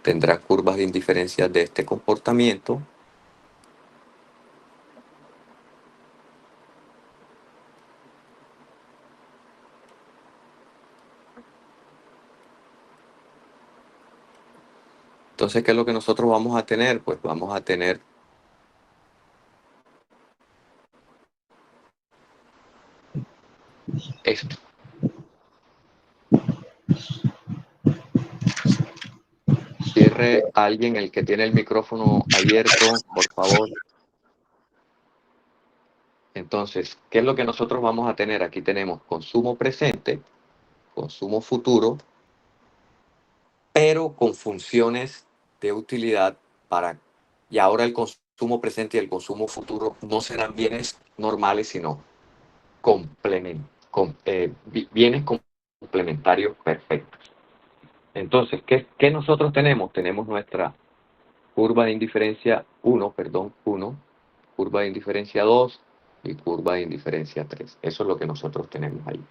tendrán curvas de indiferencia de este comportamiento. Entonces, ¿qué es lo que nosotros vamos a tener? Pues vamos a tener esto. Cierre a alguien el que tiene el micrófono abierto, por favor. Entonces, ¿qué es lo que nosotros vamos a tener? Aquí tenemos consumo presente, consumo futuro, pero con funciones de utilidad para... Y ahora el consumo presente y el consumo futuro no serán bienes normales, sino bienes complementarios perfectos. Entonces, ¿qué nosotros tenemos? Tenemos nuestra curva de indiferencia 1, curva de indiferencia 2 y curva de indiferencia 3. Eso es lo que nosotros tenemos ahí.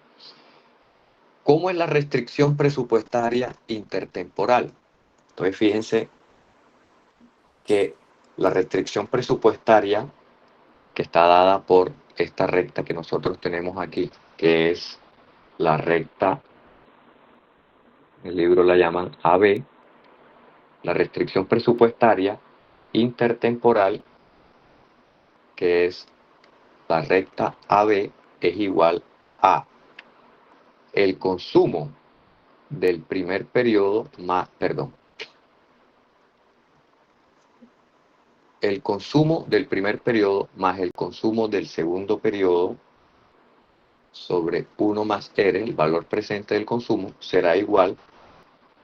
¿Cómo es la restricción presupuestaria intertemporal? Entonces, fíjense que la restricción presupuestaria que está dada por esta recta que nosotros tenemos aquí, que es la recta, el libro la llaman AB, la restricción presupuestaria intertemporal, que es la recta AB, es igual a el consumo del primer periodo más, el consumo del primer periodo más el consumo del segundo periodo sobre 1 más R, el valor presente del consumo, será igual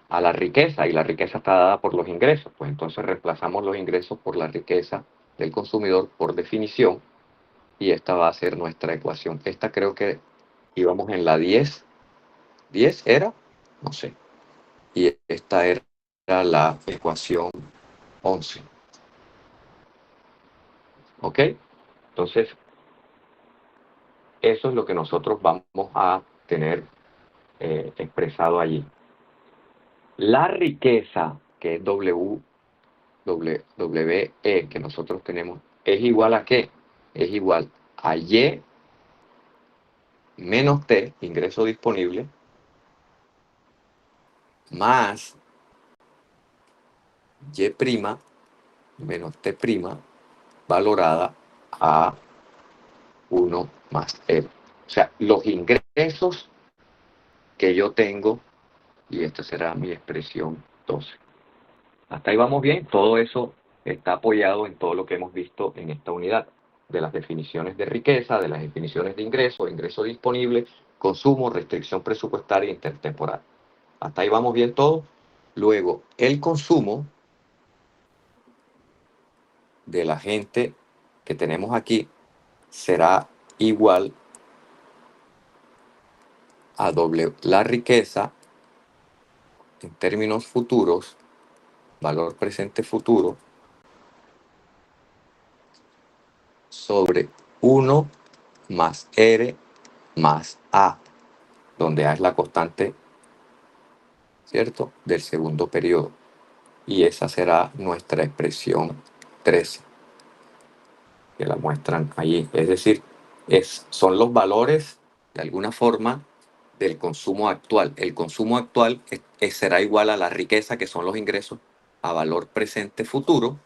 a la riqueza, y la riqueza está dada por los ingresos. Pues entonces reemplazamos los ingresos por la riqueza del consumidor por definición, y esta va a ser nuestra ecuación. Esta creo que íbamos en la 10. ¿10 era? No sé. Y esta era la ecuación 11. ¿Ok? Entonces, eso es lo que nosotros vamos a tener expresado allí. La riqueza, que es WE, que nosotros tenemos, ¿es igual a qué? Es igual a Y menos T, ingreso disponible, más Y' menos T', valorada a 1 más E. O sea, los ingresos que yo tengo, y esta será mi expresión 12. Hasta ahí vamos bien. Todo eso está apoyado en todo lo que hemos visto en esta unidad, de las definiciones de riqueza, de las definiciones de ingreso disponible, consumo, restricción presupuestaria e intertemporal. Hasta ahí vamos bien todo. Luego, el consumo de la gente que tenemos aquí será igual a la riqueza en términos futuros, valor presente futuro, sobre 1 más R más A, donde A es la constante, ¿cierto?, del segundo periodo. Y esa será nuestra expresión 13, que la muestran allí. Es decir, son los valores, de alguna forma, del consumo actual. El consumo actual será igual a la riqueza, que son los ingresos, a valor presente futuro,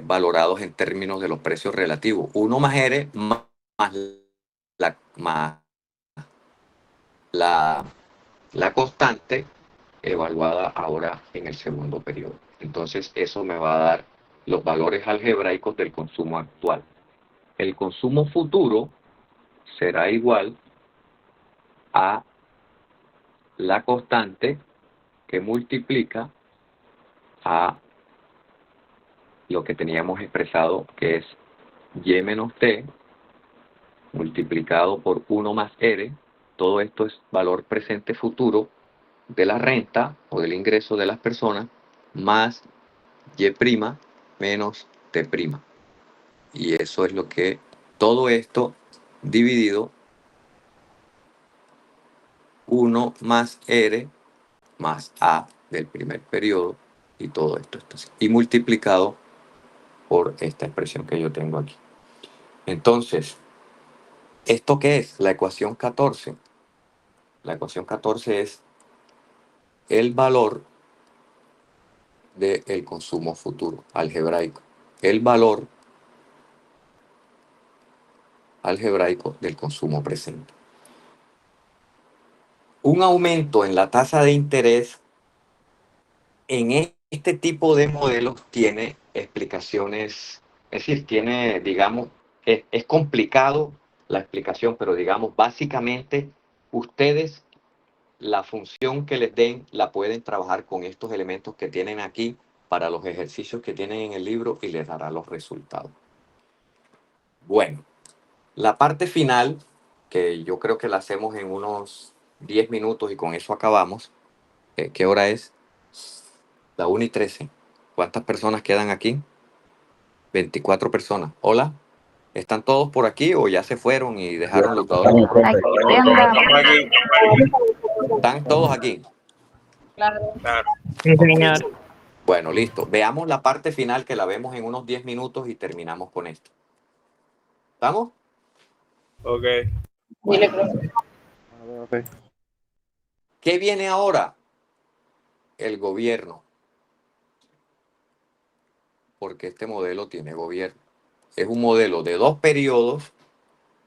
valorados en términos de los precios relativos. 1 más R más la constante, evaluada ahora en el segundo periodo. Entonces eso me va a dar los valores algebraicos del consumo actual. El consumo futuro será igual a la constante que multiplica a lo que teníamos expresado, que es Y menos T multiplicado por 1 más R. Todo esto es valor presente futuro de la renta o del ingreso de las personas, más Y' menos T'. Y eso es lo que, todo esto dividido 1 más R más A del primer periodo, y todo esto está así, y multiplicado por esta expresión que yo tengo aquí. Entonces, ¿esto qué es? La ecuación 14. La ecuación 14 es el valor del consumo futuro algebraico. El valor algebraico del consumo presente. Un aumento en la tasa de interés en este tipo de modelos tiene explicaciones, es decir, tiene, digamos, es complicado la explicación, pero digamos, básicamente, ustedes, la función que les den, la pueden trabajar con estos elementos que tienen aquí para los ejercicios que tienen en el libro, y les dará los resultados. Bueno, la parte final, que yo creo que la hacemos en unos 10 minutos y con eso acabamos. ¿Qué hora es? La 1:13. ¿Cuántas personas quedan aquí? 24 personas. Hola, ¿están todos por aquí o ya se fueron y dejaron los dados? ¿Están todos aquí? Claro. Sí, señor. Bueno, listo. Veamos la parte final, que la vemos en unos 10 minutos y terminamos con esto. ¿Estamos? Ok. Dile, profe. ¿Qué viene ahora? El gobierno. Porque este modelo tiene gobierno. Es un modelo de 2 periodos,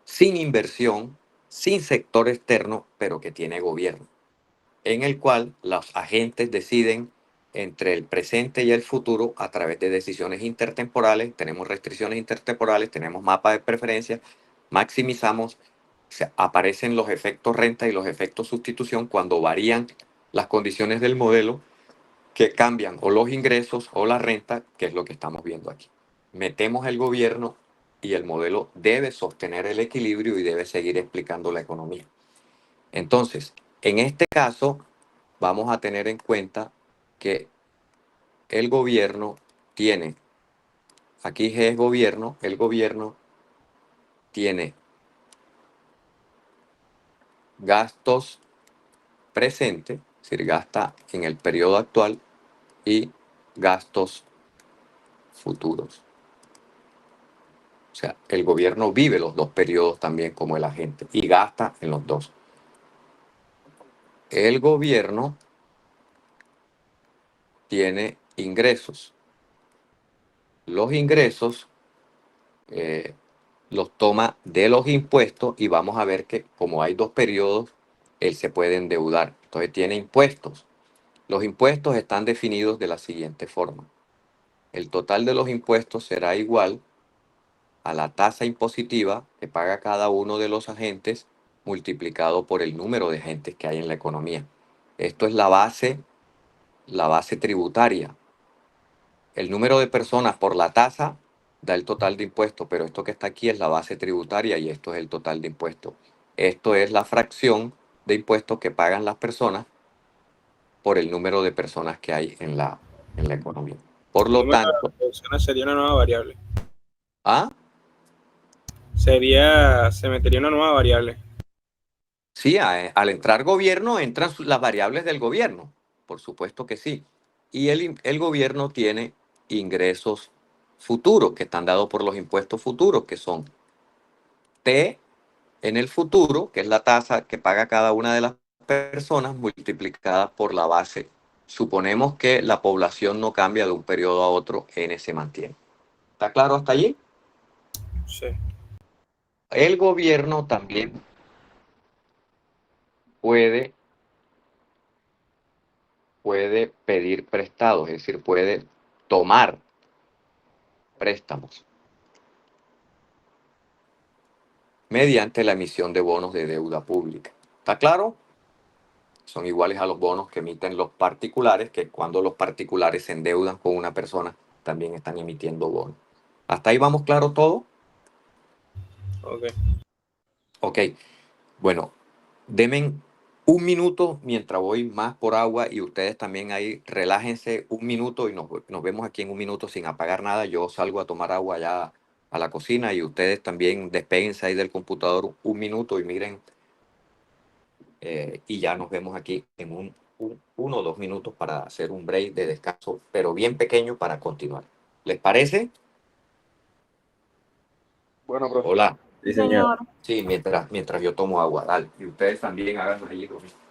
sin inversión, sin sector externo, pero que tiene gobierno, en el cual los agentes deciden entre el presente y el futuro a través de decisiones intertemporales. Tenemos restricciones intertemporales, tenemos mapa de preferencias, maximizamos, aparecen los efectos renta y los efectos sustitución cuando varían las condiciones del modelo que cambian o los ingresos o la renta, que es lo que estamos viendo aquí. Metemos el gobierno y el modelo debe sostener el equilibrio y debe seguir explicando la economía. Entonces, en este caso, vamos a tener en cuenta que el gobierno tiene, aquí G es gobierno, el gobierno tiene gastos presentes, es decir, gasta en el periodo actual, y gastos futuros. O sea, el gobierno vive los dos periodos también como el agente y gasta en los dos. El gobierno tiene ingresos. Los ingresos los toma de los impuestos y vamos a ver que como hay dos periodos, él se puede endeudar. Entonces tiene impuestos. Los impuestos están definidos de la siguiente forma. El total de los impuestos será igual a la tasa impositiva que paga cada uno de los agentes multiplicado por el número de agentes que hay en la economía. Esto es la base tributaria. El número de personas por la tasa da el total de impuestos, pero esto que está aquí es la base tributaria y esto es el total de impuestos. Esto es la fracción de impuestos que pagan las personas por el número de personas que hay en la economía. Por El lo número de tanto, reproducciones sería una nueva variable. ¿ah? Se metería una nueva variable. Sí, al entrar gobierno entran las variables del gobierno, por supuesto que sí. Y el gobierno tiene ingresos futuros que están dados por los impuestos futuros, que son T en el futuro, que es la tasa que paga cada una de las personas multiplicada por la base. Suponemos que la población no cambia de un periodo a otro, N se mantiene. ¿Está claro hasta allí? Sí. El gobierno también puede pedir prestados, es decir, puede tomar préstamos mediante la emisión de bonos de deuda pública. ¿Está claro? Son iguales a los bonos que emiten los particulares, que cuando los particulares se endeudan con una persona, también están emitiendo bonos. ¿Hasta ahí vamos claro todo? Ok. Ok, bueno, denme un minuto mientras voy más por agua y ustedes también ahí relájense un minuto y nos vemos aquí en un minuto sin apagar nada. Yo salgo a tomar agua allá a la cocina y ustedes también despéguense ahí del computador un minuto y miren y ya nos vemos aquí en uno o dos minutos para hacer un break de descanso, pero bien pequeño para continuar. ¿Les parece? Bueno, profe. Hola. Sí, señor. Señor. Sí, mientras yo tomo agua, dale. Y ustedes también hagan allí lo mismo.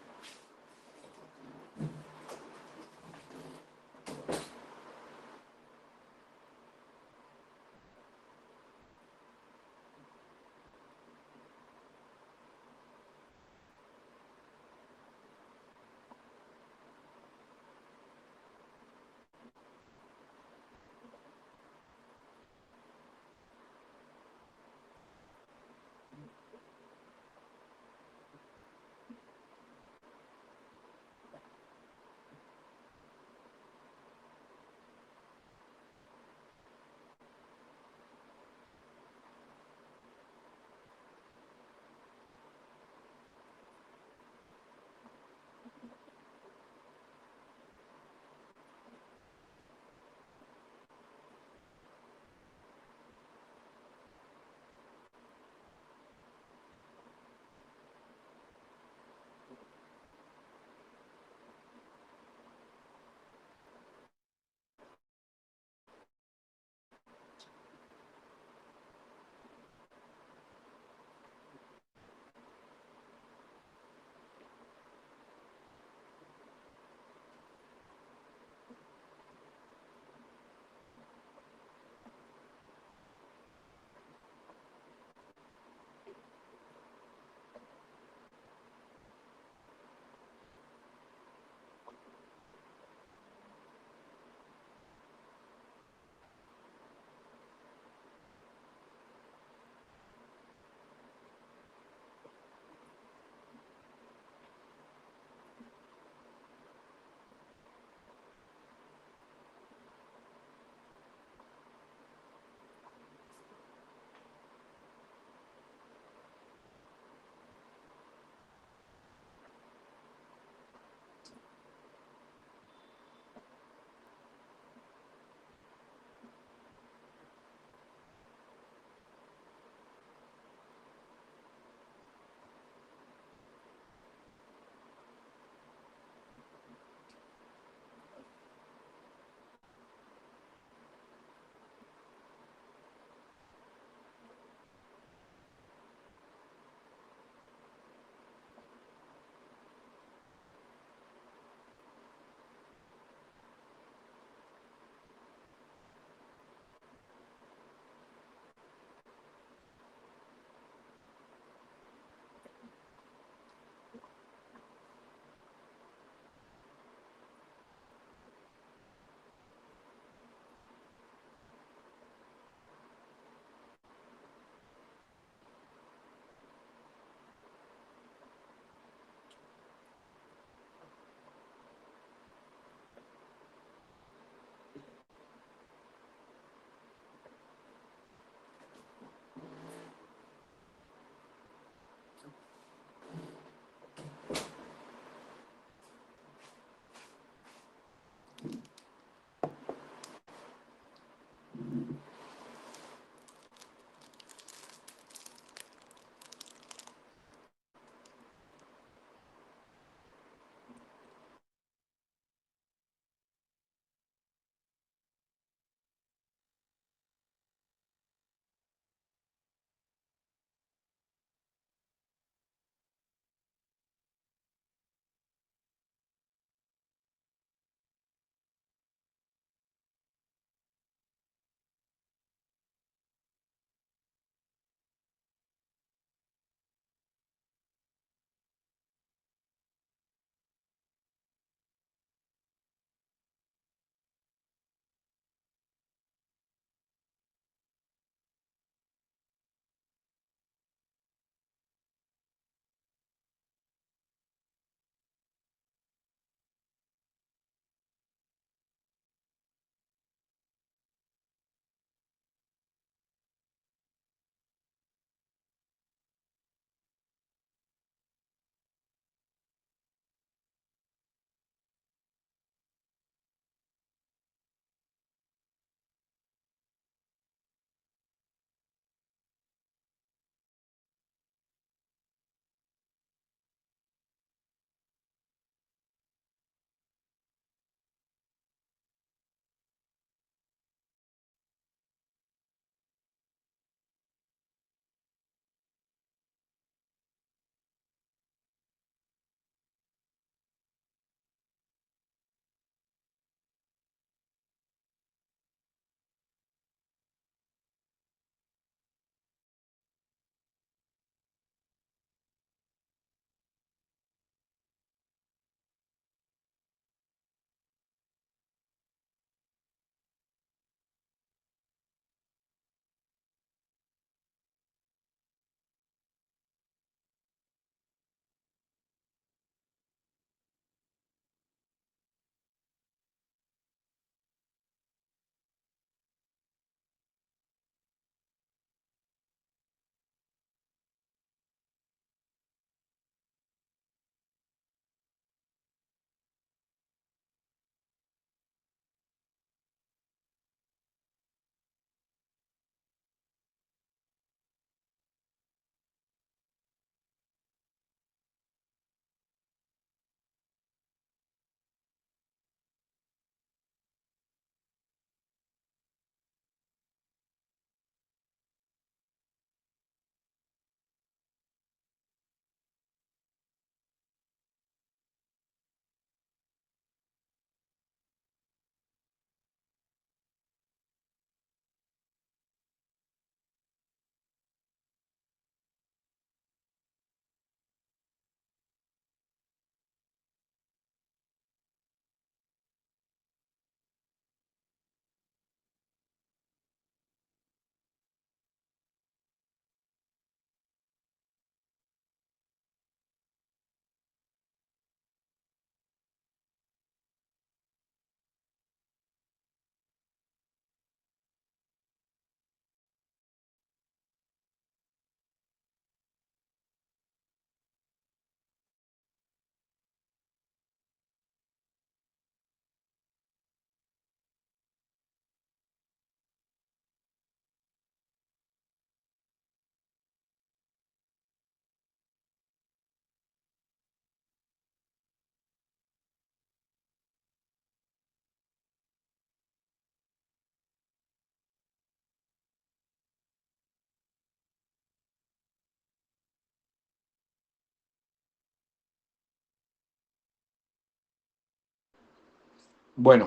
Bueno,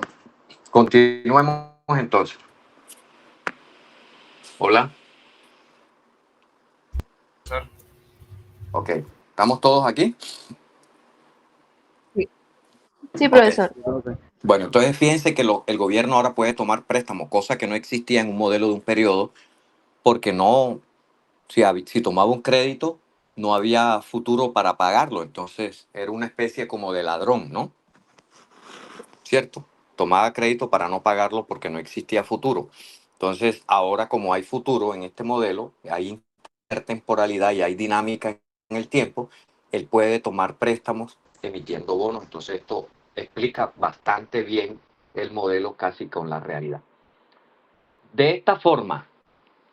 continuemos entonces. Hola. Ok, ¿estamos todos aquí? Sí, Ok. profesor. Sí, profe. Bueno, entonces fíjense que el gobierno ahora puede tomar préstamos, cosa que no existía en un modelo de un periodo, porque no, si tomaba un crédito, no había futuro para pagarlo. Entonces era una especie como de ladrón, ¿no? ¿Cierto? Tomaba crédito para no pagarlo porque no existía futuro. Entonces ahora como hay futuro en este modelo, hay intertemporalidad y hay dinámica en el tiempo, él puede tomar préstamos emitiendo bonos. Entonces esto explica bastante bien el modelo casi con la realidad. De esta forma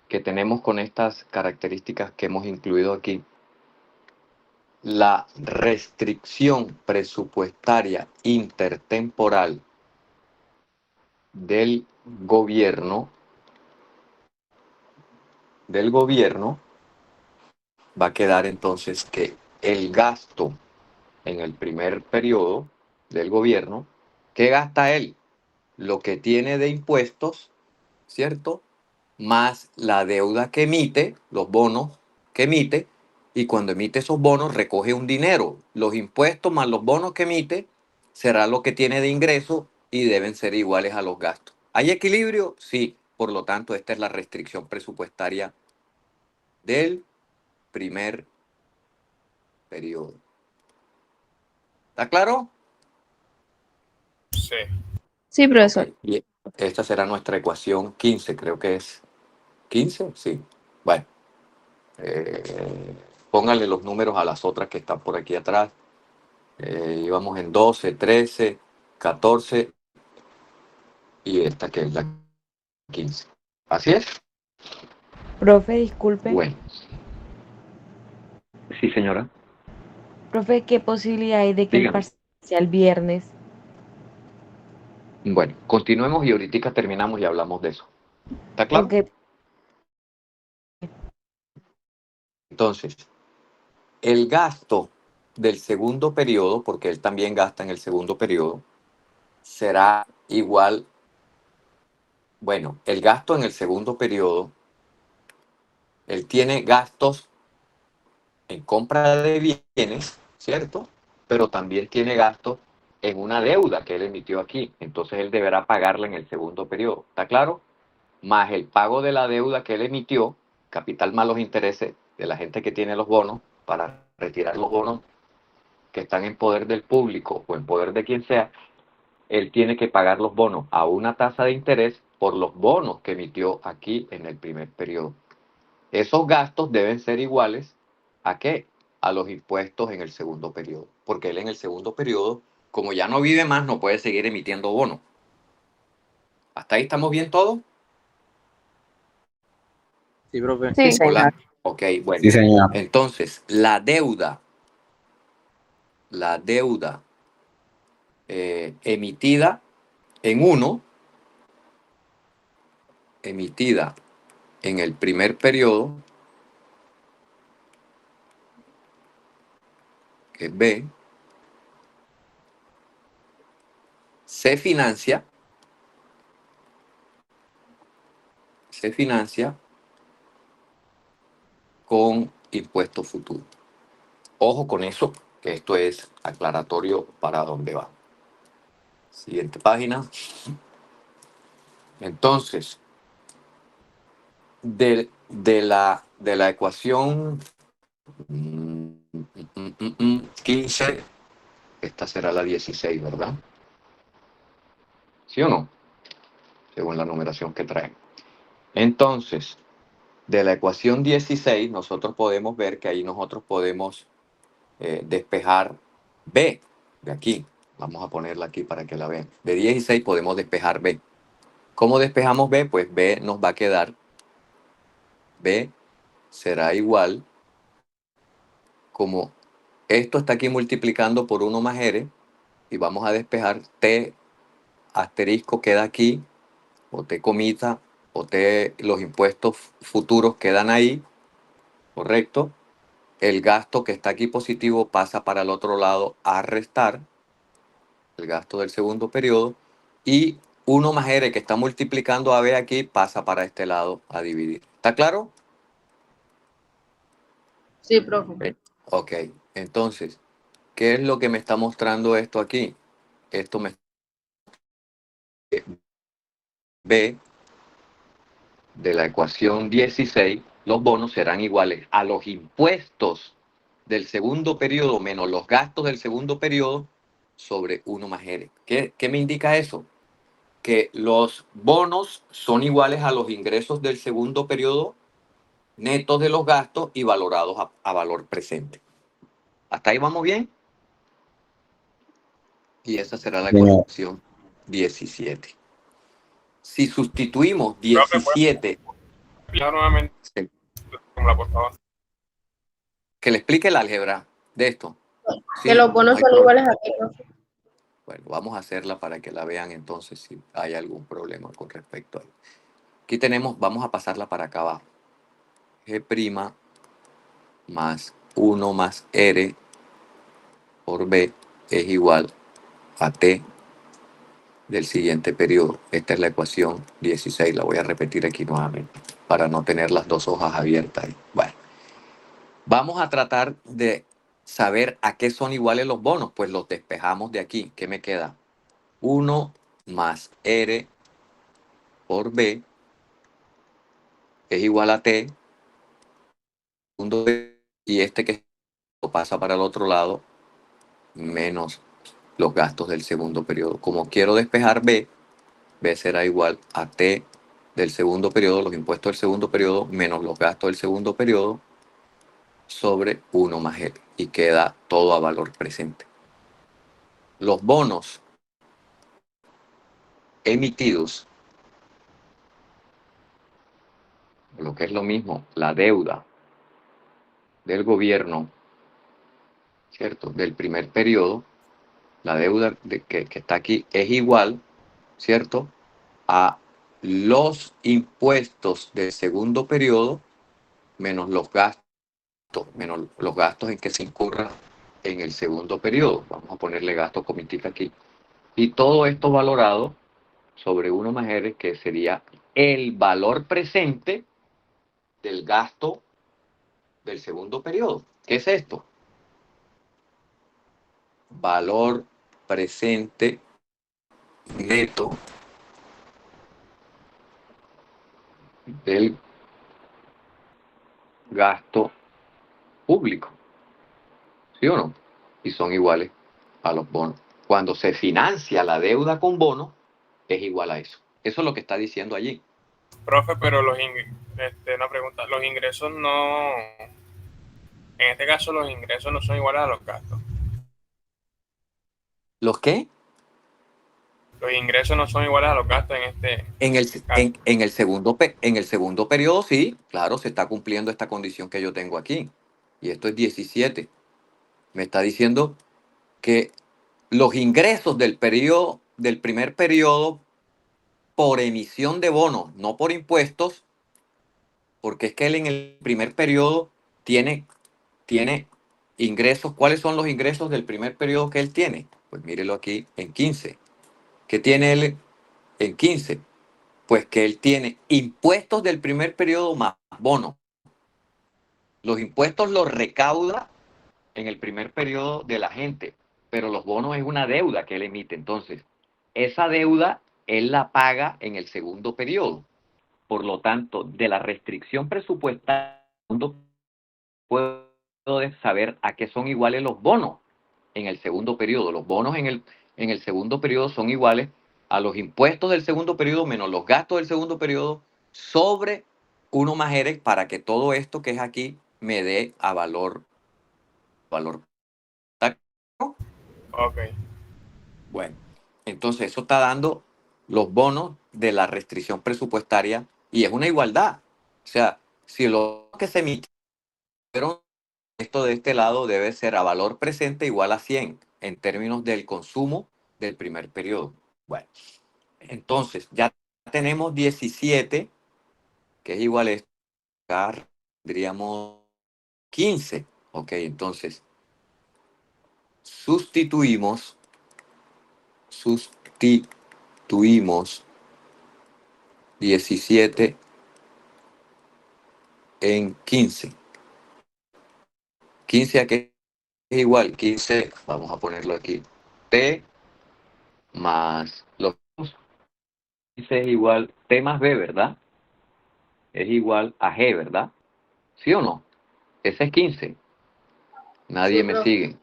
que tenemos con estas características que hemos incluido aquí, la restricción presupuestaria intertemporal del gobierno, va a quedar entonces que el gasto en el primer periodo del gobierno, ¿qué gasta él? Lo que tiene de impuestos, ¿cierto? Más la deuda que emite, los bonos que emite, y cuando emite esos bonos recoge un dinero. Los impuestos más los bonos que emite será lo que tiene de ingreso y deben ser iguales a los gastos. ¿Hay equilibrio? Sí. Por lo tanto, esta es la restricción presupuestaria del primer periodo. ¿Está claro? Sí. Sí, Ok. profesor. Y esta será nuestra ecuación 15, creo que es 15, sí. Bueno, pónganle los números a las otras que están por aquí atrás. Íbamos en 12, 13, 14 y esta que es la 15. ¿Así es? Profe, disculpe. Bueno. Sí, señora. Profe, ¿qué posibilidad hay de que el Dígame. parcial sea el viernes? Bueno, continuemos y ahorita terminamos y hablamos de eso. ¿Está claro? Ok, Entonces, el gasto del segundo periodo, porque él también gasta en el segundo periodo, será igual. Bueno, el gasto en el segundo periodo, él tiene gastos en compra de bienes, ¿cierto? Pero también tiene gastos en una deuda que él emitió aquí. Entonces él deberá pagarla en el segundo periodo. ¿Está claro? Más el pago de la deuda que él emitió, capital más los intereses de la gente que tiene los bonos, para retirar los bonos que están en poder del público o en poder de quien sea, él tiene que pagar los bonos a una tasa de interés por los bonos que emitió aquí en el primer periodo. Esos gastos deben ser iguales ¿a qué? A los impuestos en el segundo periodo. Porque él en el segundo periodo, como ya no vive más, no puede seguir emitiendo bonos. ¿Hasta ahí estamos bien todos? Sí, profe. Sí, Sí. Hola. señor. Ok, bueno. Sí, señor. Entonces, la deuda emitida en emitida en el primer periodo, que es B, se financia con impuestos futuros. Ojo con eso, que esto es aclaratorio para dónde va. Siguiente página. Entonces, de la ecuación 15, esta será la 16, ¿verdad? ¿Sí o no? Según la numeración que traen. Entonces, de la ecuación 16, nosotros podemos ver que ahí nosotros podemos despejar B de aquí. Vamos a ponerla aquí para que la vean. De 16 podemos despejar B. ¿Cómo despejamos B? Pues B nos va a quedar, B será igual como esto está aquí multiplicando por 1 más R y vamos a despejar T asterisco queda aquí, o T comita, o T los impuestos futuros quedan ahí, ¿correcto? El gasto que está aquí positivo pasa para el otro lado a restar el gasto del segundo periodo y 1 más R que está multiplicando a B aquí pasa para este lado a dividir. ¿Está claro? Sí, profe. Ok, entonces, ¿qué es lo que me está mostrando esto aquí? Esto me B de la ecuación 16, los bonos serán iguales a los impuestos del segundo periodo menos los gastos del segundo periodo sobre 1 más R. ¿Qué me indica eso? Que los bonos son iguales a los ingresos del segundo periodo netos de los gastos y valorados a valor presente. ¿Hasta ahí vamos bien? Y esa será la ecuación 17. Si sustituimos Profe, ¿puedes 17, explicar nuevamente, por favor? que le explique el álgebra de esto. Que Sí, los no bonos hay son problema. iguales a qué, profe. Bueno, vamos a hacerla para que la vean entonces si hay algún problema con respecto a ello. Aquí tenemos, vamos a pasarla para acá abajo. G' más 1 más R por B es igual a T del siguiente periodo. Esta es la ecuación 16, la voy a repetir aquí nuevamente para no tener las dos hojas abiertas. Bueno, vamos a tratar de saber a qué son iguales los bonos, pues los despejamos de aquí. ¿Qué me queda? 1 más R por B es igual a T, segundo B, y este que pasa para el otro lado, menos los gastos del segundo periodo. Como quiero despejar B, B será igual a T del segundo periodo, los impuestos del segundo periodo, menos los gastos del segundo periodo, sobre 1 más L. Y queda todo a valor presente. Los bonos emitidos, lo que es lo mismo, la deuda del gobierno, ¿cierto? Del primer periodo, la deuda que está aquí es igual, ¿cierto? A los impuestos del segundo periodo menos los gastos en que se incurra en el segundo periodo. Vamos a ponerle gasto comitica aquí. Y todo esto valorado sobre 1 más R, que sería el valor presente del gasto del segundo periodo. ¿Qué es esto? Valor presente neto del gasto público. ¿Sí o no? Y son iguales a los bonos. Cuando se financia la deuda con bonos, es igual a eso. Eso es lo que está diciendo allí. Profe, pero una pregunta, los ingresos no, en este caso los ingresos no son iguales a los gastos. ¿Los qué? Los ingresos no son iguales a los gastos en este caso. En el segundo periodo, sí, claro, se está cumpliendo esta condición que yo tengo aquí. Y esto es 17. Me está diciendo que los ingresos del primer periodo por emisión de bonos, no por impuestos, porque es que él en el primer periodo tiene ingresos. ¿Cuáles son los ingresos del primer periodo que él tiene? Pues mírelo aquí en 15. ¿Qué tiene él en 15? Pues que él tiene impuestos del primer periodo más bonos. Los impuestos los recauda en el primer periodo de la gente, pero los bonos es una deuda que él emite. Entonces, esa deuda él la paga en el segundo periodo. Por lo tanto, de la restricción presupuestaria, puedo saber a qué son iguales los bonos en el segundo periodo. Los bonos en el segundo periodo son iguales a los impuestos del segundo periodo menos los gastos del segundo periodo sobre 1 más R, para que todo esto que es aquí me dé a valor. ¿Está claro? Ok. Bueno, entonces eso está dando los bonos de la restricción presupuestaria y es una igualdad. O sea, si lo que se emitieron, esto de este lado debe ser a valor presente igual a 100 en términos del consumo del primer periodo. Bueno, entonces ya tenemos 17, que es igual a esto. Acá tendríamos 15. Ok, entonces sustituimos sustituimos 17 en 15. 15 a qué es igual, 15, vamos a ponerlo aquí, T más los 15 es igual, T más B, ¿verdad? Es igual a G, ¿verdad? ¿Sí o no? Ese es 15. Nadie Sí, me profe. sigue.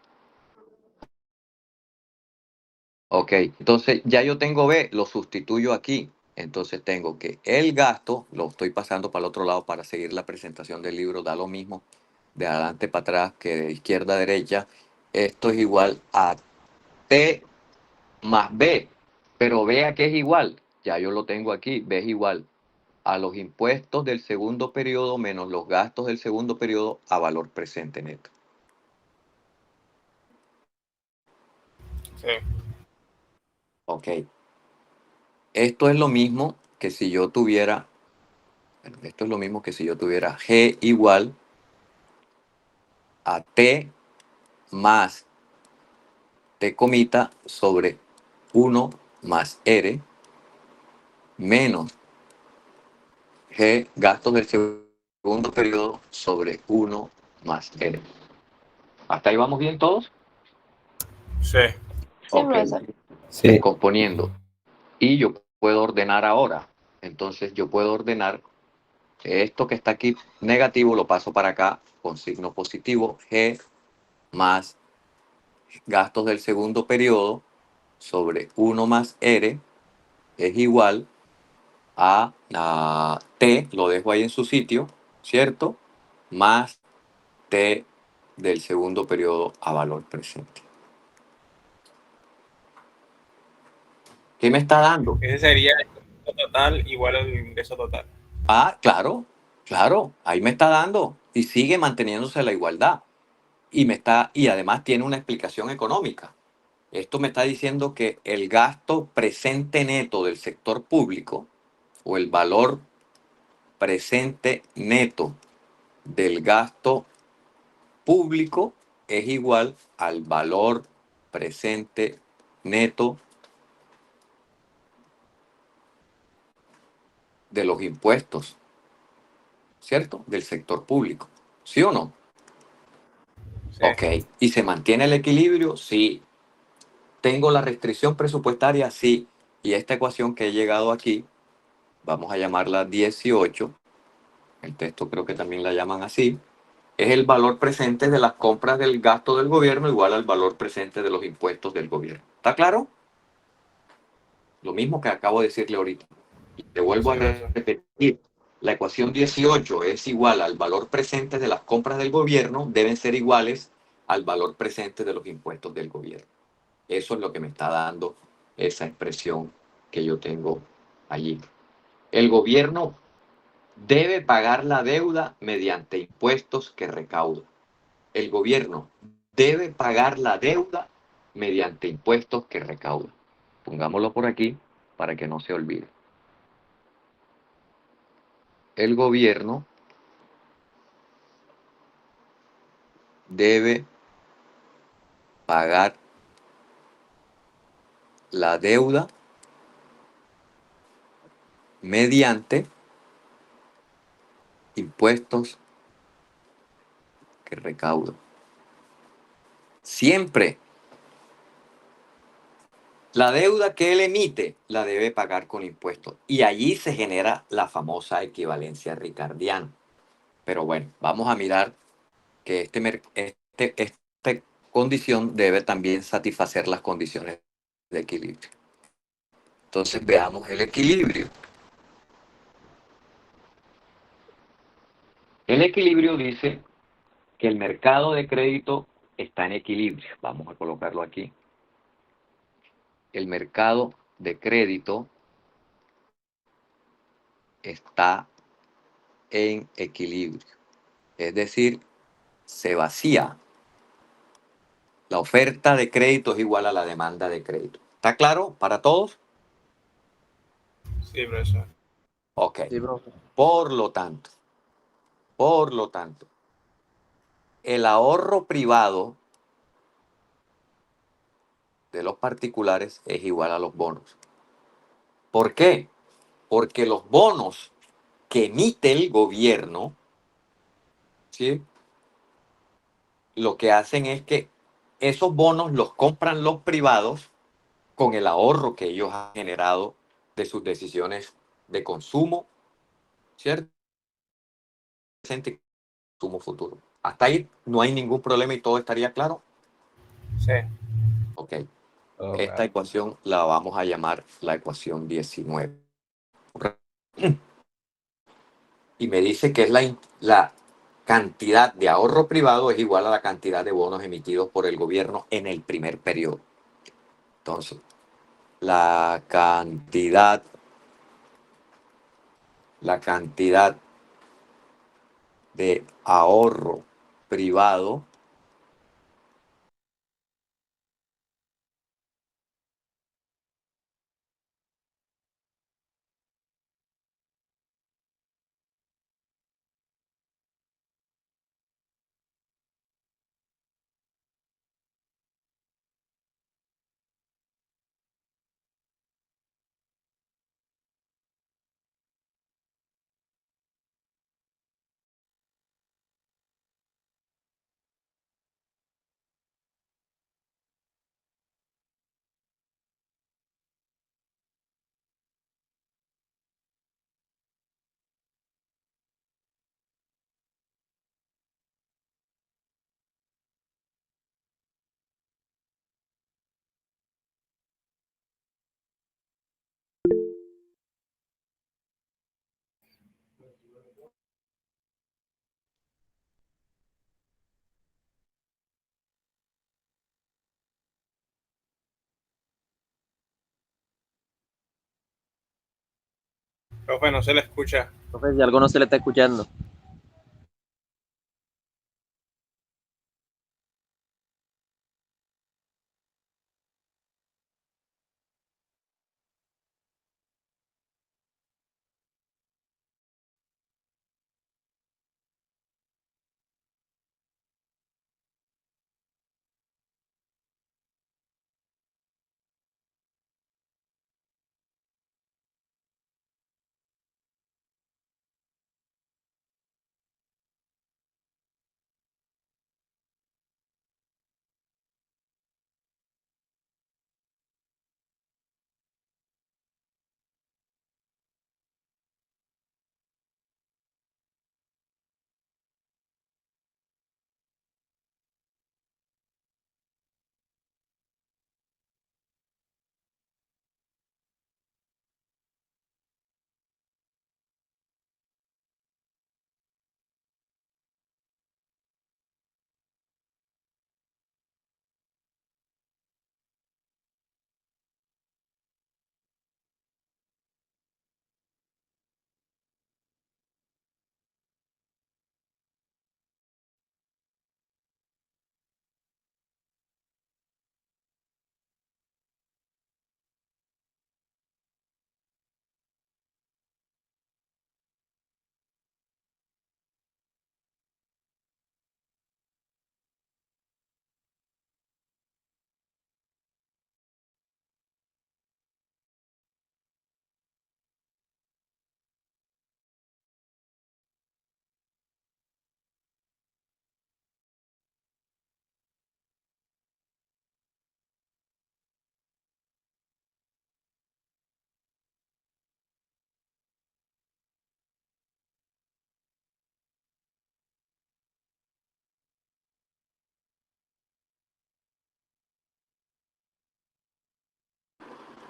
Ok, entonces ya yo tengo B, lo sustituyo aquí. Entonces tengo que el gasto, lo estoy pasando para el otro lado para seguir la presentación del libro, da lo mismo de adelante para atrás que de izquierda a derecha. Esto es igual a T más B, pero vea que es igual, ya yo lo tengo aquí, B es igual a los impuestos del segundo periodo menos los gastos del segundo periodo a valor presente neto. Sí. Ok, esto es lo mismo que si yo tuviera, esto es lo mismo que si yo tuviera G igual a T más T comita sobre 1 más R menos G gastos del segundo periodo sobre 1 más R. ¿Hasta ahí vamos bien todos? Sí. Sí, Ok, profesor. Sí. descomponiendo. Y yo puedo ordenar ahora. Entonces yo puedo ordenar esto que está aquí negativo, lo paso para acá con signo positivo. G más gastos del segundo periodo sobre 1 más R es igual a T, lo dejo ahí en su sitio, ¿cierto? Más T del segundo periodo a valor presente. ¿Qué me está dando? Ese sería el costo total igual al ingreso total. Ah, claro, claro, ahí me está dando y sigue manteniéndose la igualdad y además tiene una explicación económica. Esto me está diciendo que el gasto presente neto del sector público o el valor presente neto del gasto público es igual al valor presente neto de los impuestos, ¿cierto? Del sector público. ¿Sí o no? Sí. Ok. ¿Y se mantiene el equilibrio? Sí. ¿Tengo la restricción presupuestaria? Sí. Y esta ecuación que he llegado aquí, vamos a llamarla 18, el texto creo que también la llaman así, es el valor presente de las compras del gasto del gobierno igual al valor presente de los impuestos del gobierno. ¿Está claro? Lo mismo que acabo de decirle ahorita. Y te vuelvo Sí, a profesor. repetir. La ecuación 18 es igual al valor presente de las compras del gobierno, deben ser iguales al valor presente de los impuestos del gobierno. Eso es lo que me está dando esa expresión que yo tengo allí. El gobierno debe pagar la deuda mediante impuestos que recauda. El gobierno debe pagar la deuda mediante impuestos que recauda. Pongámoslo por aquí para que no se olvide. El gobierno debe pagar la deuda mediante impuestos que recauda. Siempre la deuda que él emite la debe pagar con impuestos. Y allí se genera la famosa equivalencia ricardiana. Pero bueno, vamos a mirar que esta condición debe también satisfacer las condiciones de equilibrio. Entonces veamos el equilibrio. El equilibrio dice que el mercado de crédito está en equilibrio. Vamos a colocarlo aquí. El mercado de crédito está en equilibrio. Es decir, se vacía. La oferta de crédito es igual a la demanda de crédito. ¿Está claro para todos? Sí, profesor. Ok. Sí, profe. Por lo tanto, el ahorro privado de los particulares es igual a los bonos. ¿Por qué? Porque los bonos que emite el gobierno, ¿sí? Lo que hacen es que esos bonos los compran los privados con el ahorro que ellos han generado de sus decisiones de consumo, ¿cierto? Presente y consumo futuro. Hasta ahí no hay ningún problema y todo estaría claro. Sí. Ok. Esta ecuación la vamos a llamar la ecuación 19. Y me dice que es la cantidad de ahorro privado es igual a la cantidad de bonos emitidos por el gobierno en el primer periodo. Entonces, la cantidad de ahorro privado Profe, no se le escucha. Profe, si algo no se le está escuchando.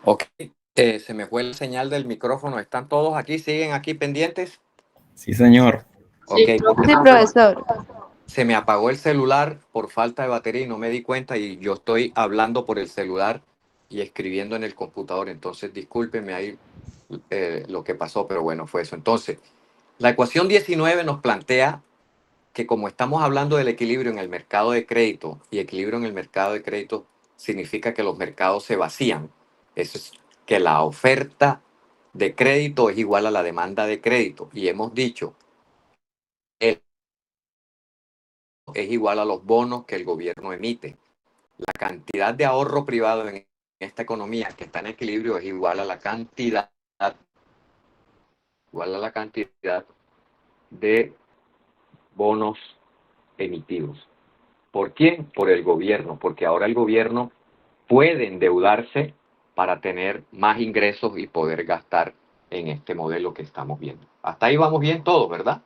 Ok, se me fue la señal del micrófono. ¿Están todos aquí? ¿Siguen aquí pendientes? Sí, señor. Ok, Sí, porque Sí, profesor. se me apagó el celular por falta de batería y no me di cuenta y yo estoy hablando por el celular y escribiendo en el computador. Entonces, discúlpenme ahí lo que pasó, pero bueno, fue eso. Entonces, la ecuación 19 nos plantea que como estamos hablando del equilibrio en el mercado de crédito y equilibrio en el mercado de crédito significa que los mercados se vacían. Eso es que la oferta de crédito es igual a la demanda de crédito. Y hemos dicho, el es igual a los bonos que el gobierno emite. La cantidad de ahorro privado en esta economía que está en equilibrio es igual a la cantidad de bonos emitidos. ¿Por quién? Por el gobierno, porque ahora el gobierno puede endeudarse para tener más ingresos y poder gastar en este modelo que estamos viendo. Hasta ahí vamos bien todos, ¿verdad?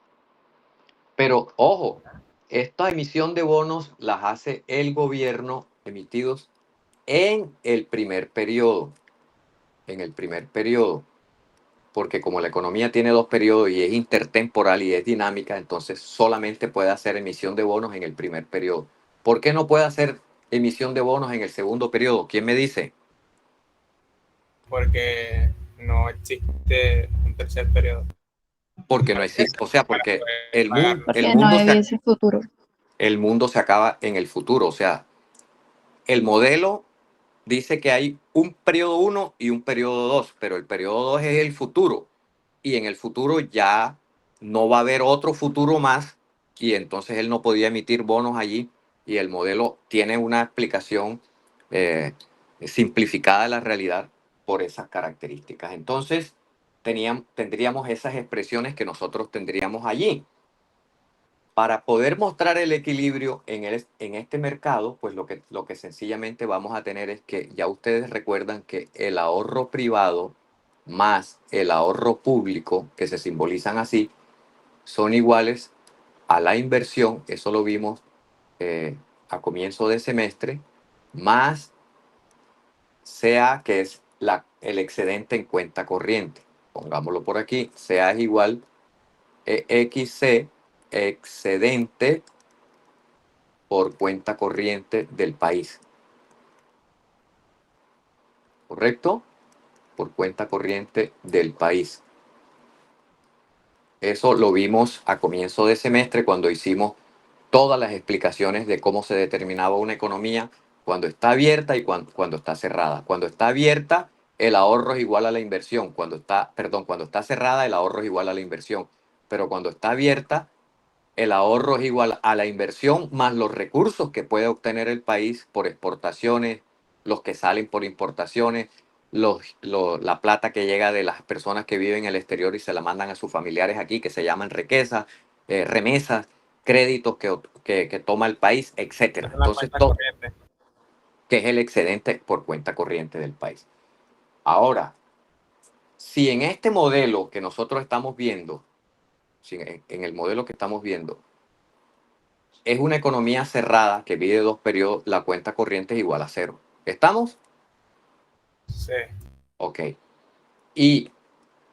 Pero ojo, esta emisión de bonos las hace el gobierno emitidos en el primer periodo. Porque como la economía tiene 2 periodos y es intertemporal y es dinámica, entonces solamente puede hacer emisión de bonos en el primer periodo. ¿Por qué no puede hacer emisión de bonos en el segundo periodo? ¿Quién me dice? Porque no existe un tercer periodo. Porque no existe, o sea, porque el mundo, Porque no hubiese futuro. el mundo se acaba en el futuro. O sea, el modelo dice que hay un periodo 1 y un periodo 2, pero el periodo 2 es el futuro. Y en el futuro ya no va a haber otro futuro más, y entonces él no podía emitir bonos allí, y el modelo tiene una explicación simplificada de la realidad por esas características. Entonces tendríamos esas expresiones que nosotros tendríamos allí. Para poder mostrar el equilibrio en este mercado, pues lo que sencillamente vamos a tener es que ya ustedes recuerdan que el ahorro privado más el ahorro público, que se simbolizan así, son iguales a la inversión, eso lo vimos a comienzo de semestre, más CA, que es el excedente en cuenta corriente. Pongámoslo por aquí, CA es igual XC, excedente por cuenta corriente del país. ¿Correcto? Por cuenta corriente del país. Eso lo vimos a comienzo de semestre cuando hicimos todas las explicaciones de cómo se determinaba una economía cuando está abierta y cuando está cerrada. Cuando está abierta, el ahorro es igual a la inversión. Cuando está cerrada, el ahorro es igual a la inversión. Pero cuando está abierta, el ahorro es igual a la inversión más los recursos que puede obtener el país por exportaciones, los que salen por importaciones, la plata que llega de las personas que viven en el exterior y se la mandan a sus familiares aquí, que se llaman riquezas, remesas, créditos que toma el país, etcétera. Entonces, todo, que es el excedente por cuenta corriente del país. Ahora, si en este modelo que nosotros estamos viendo, en el modelo que estamos viendo, es una economía cerrada que mide 2 periodos, la cuenta corriente es igual a 0. ¿Estamos? Sí. Ok. Y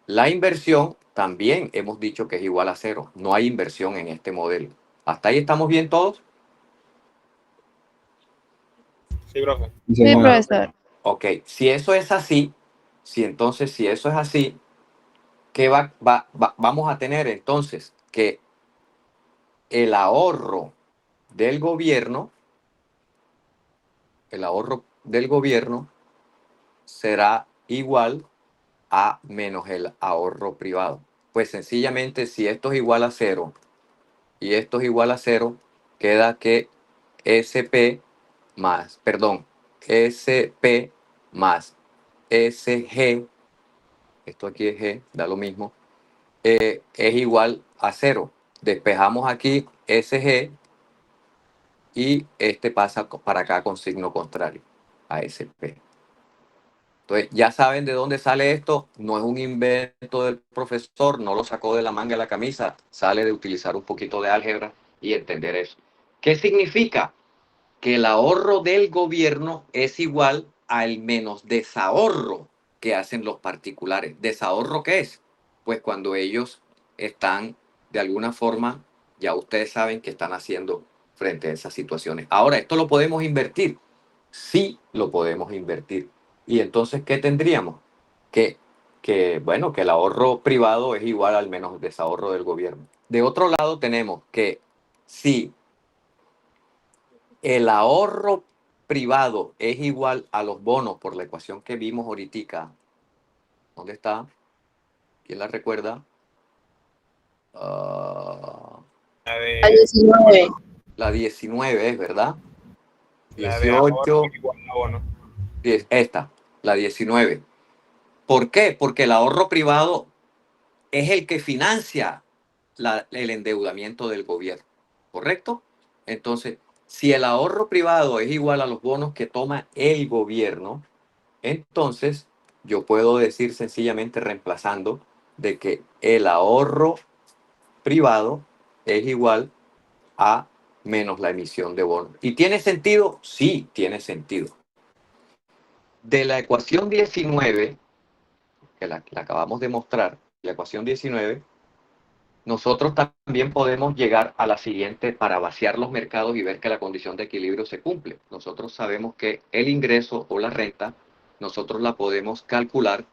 la inversión también hemos dicho que es igual a 0. No hay inversión en este modelo. ¿Hasta ahí estamos bien todos? Sí, profe. Sí, profesor. Ok. Si eso es así, si eso es así, ¿qué vamos a tener entonces? Que el ahorro del gobierno, será igual a menos el ahorro privado. Pues sencillamente, si esto es igual a 0 y esto es igual a 0, queda que SP más SG, esto aquí es G, da lo mismo, es igual a 0. Despejamos aquí SG y este pasa para acá con signo contrario a SP. Entonces, ya saben de dónde sale esto. No es un invento del profesor, no lo sacó de la manga de la camisa, sale de utilizar un poquito de álgebra y entender eso. ¿Qué significa? Que el ahorro del gobierno es igual al menos desahorro que hacen los particulares. ¿Desahorro qué es? Pues cuando ellos están, de alguna forma, ya ustedes saben que están haciendo frente a esas situaciones. Ahora, ¿esto lo podemos invertir? Sí, lo podemos invertir. Y entonces, ¿qué tendríamos? Que el ahorro privado es igual al menos desahorro del gobierno. De otro lado, tenemos que si el ahorro privado es igual a los bonos por la ecuación que vimos ahorita, ¿dónde está? ¿Quién la recuerda? La de, A 19. La 19 es, ¿verdad? la de ahorro 18. igual a bono. Esta, la 19. ¿Por qué? Porque el ahorro privado es el que financia el endeudamiento del gobierno, ¿correcto? Entonces, si el ahorro privado es igual a los bonos que toma el gobierno, entonces yo puedo decir sencillamente reemplazando de que el ahorro privado es igual a menos la emisión de bonos. ¿Y tiene sentido? Sí, tiene sentido. De la ecuación 19, que la acabamos de mostrar, la ecuación 19, nosotros también podemos llegar a la siguiente para vaciar los mercados y ver que la condición de equilibrio se cumple. Nosotros sabemos que el ingreso o la renta, nosotros la podemos calcular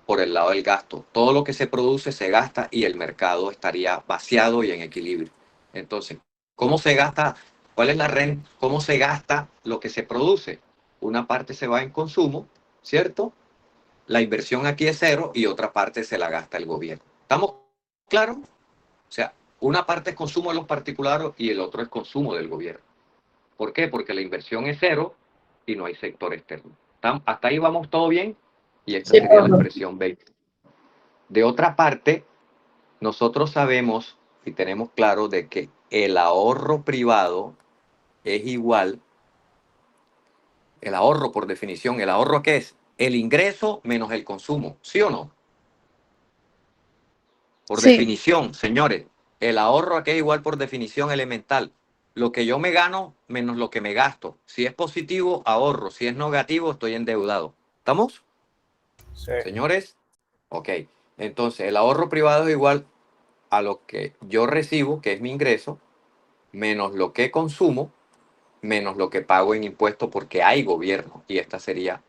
por el lado del gasto. Todo lo que se produce se gasta y el mercado estaría vaciado y en equilibrio. Entonces, ¿cómo se gasta? ¿Cuál es la renta? ¿Cómo se gasta lo que se produce? Una parte se va en consumo, ¿cierto? La inversión aquí es cero y otra parte se la gasta el gobierno. ¿Estamos claros? O sea, una parte es consumo de los particulares y el otro es consumo del gobierno. ¿Por qué? Porque la inversión es cero y no hay sector externo. ¿Hasta ahí vamos todo bien? Y esta Sí, sería la profe. expresión 20. De otra parte, nosotros sabemos y tenemos claro de que el ahorro privado es igual, el ahorro por definición, ¿el ahorro qué es? El ingreso menos el consumo, ¿sí o no? Por Sí. definición, señores, el ahorro aquí es igual por definición elemental. Lo que yo me gano menos lo que me gasto. Si es positivo, ahorro. Si es negativo, estoy endeudado. ¿Estamos? Sí. Señores, ok. Entonces, el ahorro privado es igual a lo que yo recibo, que es mi ingreso, menos lo que consumo, menos lo que pago en impuestos porque hay gobierno. Y esta sería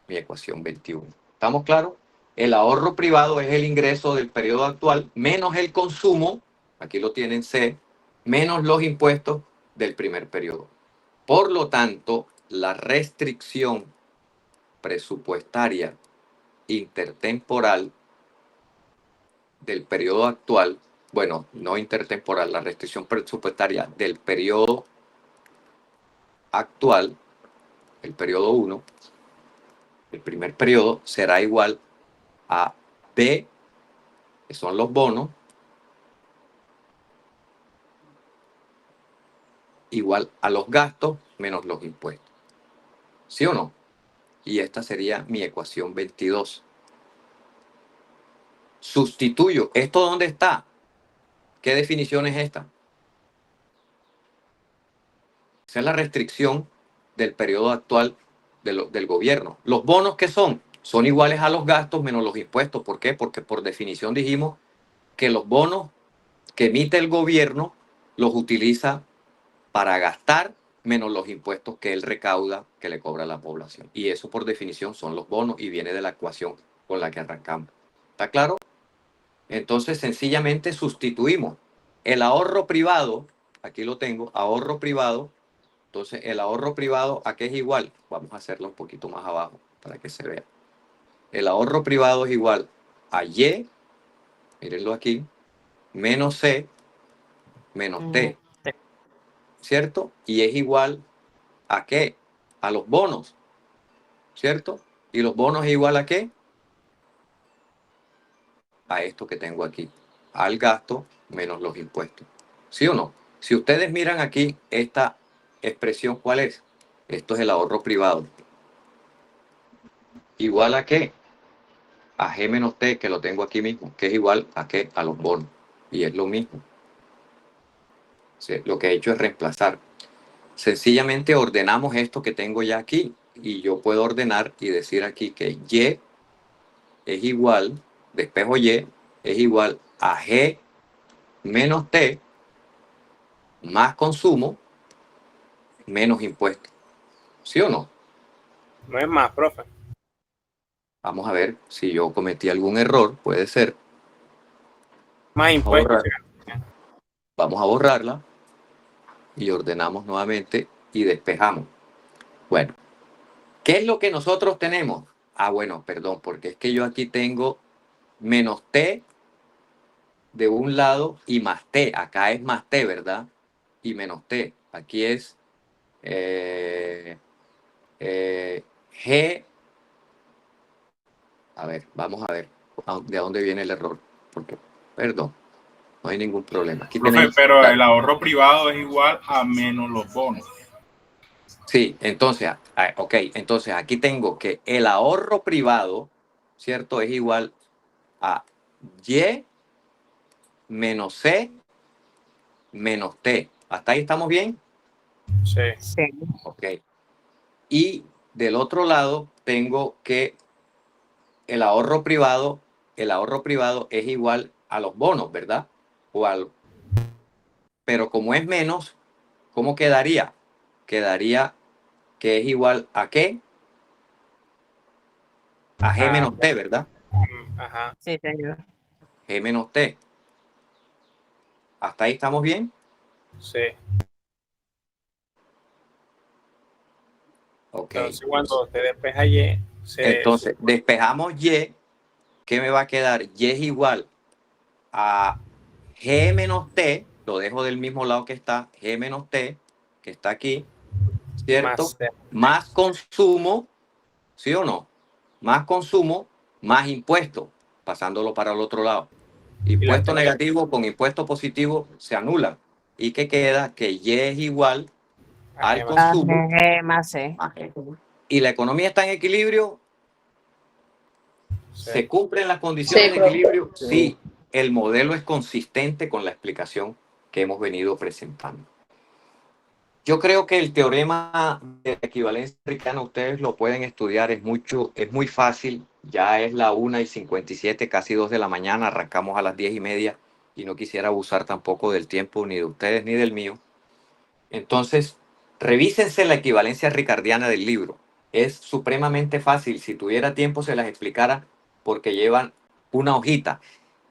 mi ecuación 21. ¿Estamos claros? El ahorro privado es el ingreso del periodo actual menos el consumo, aquí lo tienen C, menos los impuestos del primer periodo. Por lo tanto, la restricción presupuestaria intertemporal del periodo actual, bueno, no intertemporal, la restricción presupuestaria del periodo actual, el periodo 1, el primer periodo, será igual a B, que son los bonos, igual a los gastos menos los impuestos. ¿Sí o no? Y esta sería mi ecuación 22. Sustituyo. ¿Esto dónde está? ¿Qué definición es esta? Esa es la restricción del periodo actual del gobierno. ¿Los bonos qué son? Son iguales a los gastos menos los impuestos. ¿Por qué? Porque por definición dijimos que los bonos que emite el gobierno los utiliza para gastar menos los impuestos que él recauda, que le cobra a la población. Y eso por definición son los bonos y viene de la ecuación con la que arrancamos. ¿Está claro? Entonces sencillamente sustituimos el ahorro privado, aquí lo tengo, ahorro privado. Entonces el ahorro privado, ¿a qué es igual? Vamos a hacerlo un poquito más abajo para que se vea. El ahorro privado es igual a Y, mírenlo aquí, menos C, menos T, ¿cierto? Y es igual ¿a qué? A los bonos, ¿cierto? ¿Y los bonos es igual a qué? A esto que tengo aquí, al gasto menos los impuestos. ¿Sí o no? Si ustedes miran aquí esta expresión, ¿cuál es? Esto es el ahorro privado. ¿Igual a qué? A G menos T, que lo tengo aquí mismo, que es igual a qué? A los bonos. Y es lo mismo. Lo que he hecho es reemplazar. Sencillamente ordenamos esto que tengo ya aquí y yo puedo ordenar y decir aquí que Y es igual, despejo Y, es igual a G menos T más consumo menos impuestos. ¿Sí o no? No es más, profe. Vamos a ver si yo cometí algún error, puede ser. Más impuestos. Vamos a borrarla y ordenamos nuevamente y despejamos. Bueno, ¿qué es lo que nosotros tenemos? Ah, bueno, perdón, porque es que yo aquí tengo menos T de un lado y más T. Acá es más T, ¿verdad? Y menos T. Aquí es G G, a ver, vamos a ver de dónde viene el error. Porque, perdón, no hay ningún problema. Aquí Profe, tenéis, pero el ahorro privado es igual a menos los bonos. sí, entonces, ok, entonces aquí tengo que el ahorro privado, ¿cierto? Es igual a Y menos C menos T. ¿Hasta ahí estamos bien? Sí. Sí. Ok. Y del otro lado tengo que el ahorro privado es igual a los bonos, ¿verdad? Pero como es menos, ¿cómo quedaría? Quedaría que es igual a ¿qué? A G menos T, ¿verdad? Ajá. Sí, señor. G menos T. ¿Hasta ahí estamos bien? Sí. Ok. Entonces, cuando se despeja Y, Entonces, despejamos Y. ¿Qué me va a quedar? Y es igual a G menos T. Lo dejo del mismo lado que está. G menos T, que está aquí, ¿cierto? más C. Más consumo, ¿sí o no? Más consumo, más impuesto, pasándolo para el otro lado. Impuesto negativo con impuesto positivo se anulan. ¿Y qué queda? Que Y es igual al consumo. G más C. Y la economía está en equilibrio. Sí. ¿Se cumplen las condiciones Sí, de profe. equilibrio? Sí, el modelo es consistente con la explicación que hemos venido presentando. Yo creo que el teorema de equivalencia ricardiana ustedes lo pueden estudiar, es muy fácil, ya es la 1:57, casi 2 de la mañana, arrancamos a las 10:30 y no quisiera abusar tampoco del tiempo ni de ustedes ni del mío. Entonces, revísense la equivalencia ricardiana del libro. Es supremamente fácil, si tuviera tiempo se las explicara porque llevan una hojita.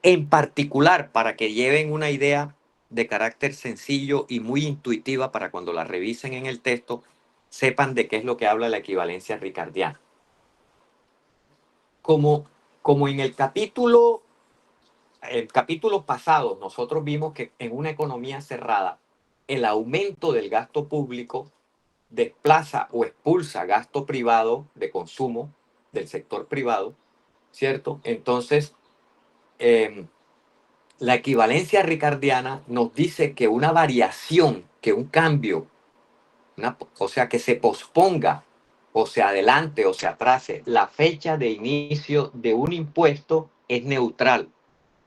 En particular, para que lleven una idea de carácter sencillo y muy intuitiva para cuando la revisen en el texto, sepan de qué es lo que habla la equivalencia ricardiana. Como en el capítulo pasado, nosotros vimos que en una economía cerrada, el aumento del gasto público desplaza o expulsa gasto privado de consumo del sector privado, ¿cierto? Entonces, la equivalencia ricardiana nos dice que una variación, que un cambio, o sea, que se posponga o se adelante o se atrase la fecha de inicio de un impuesto es neutral.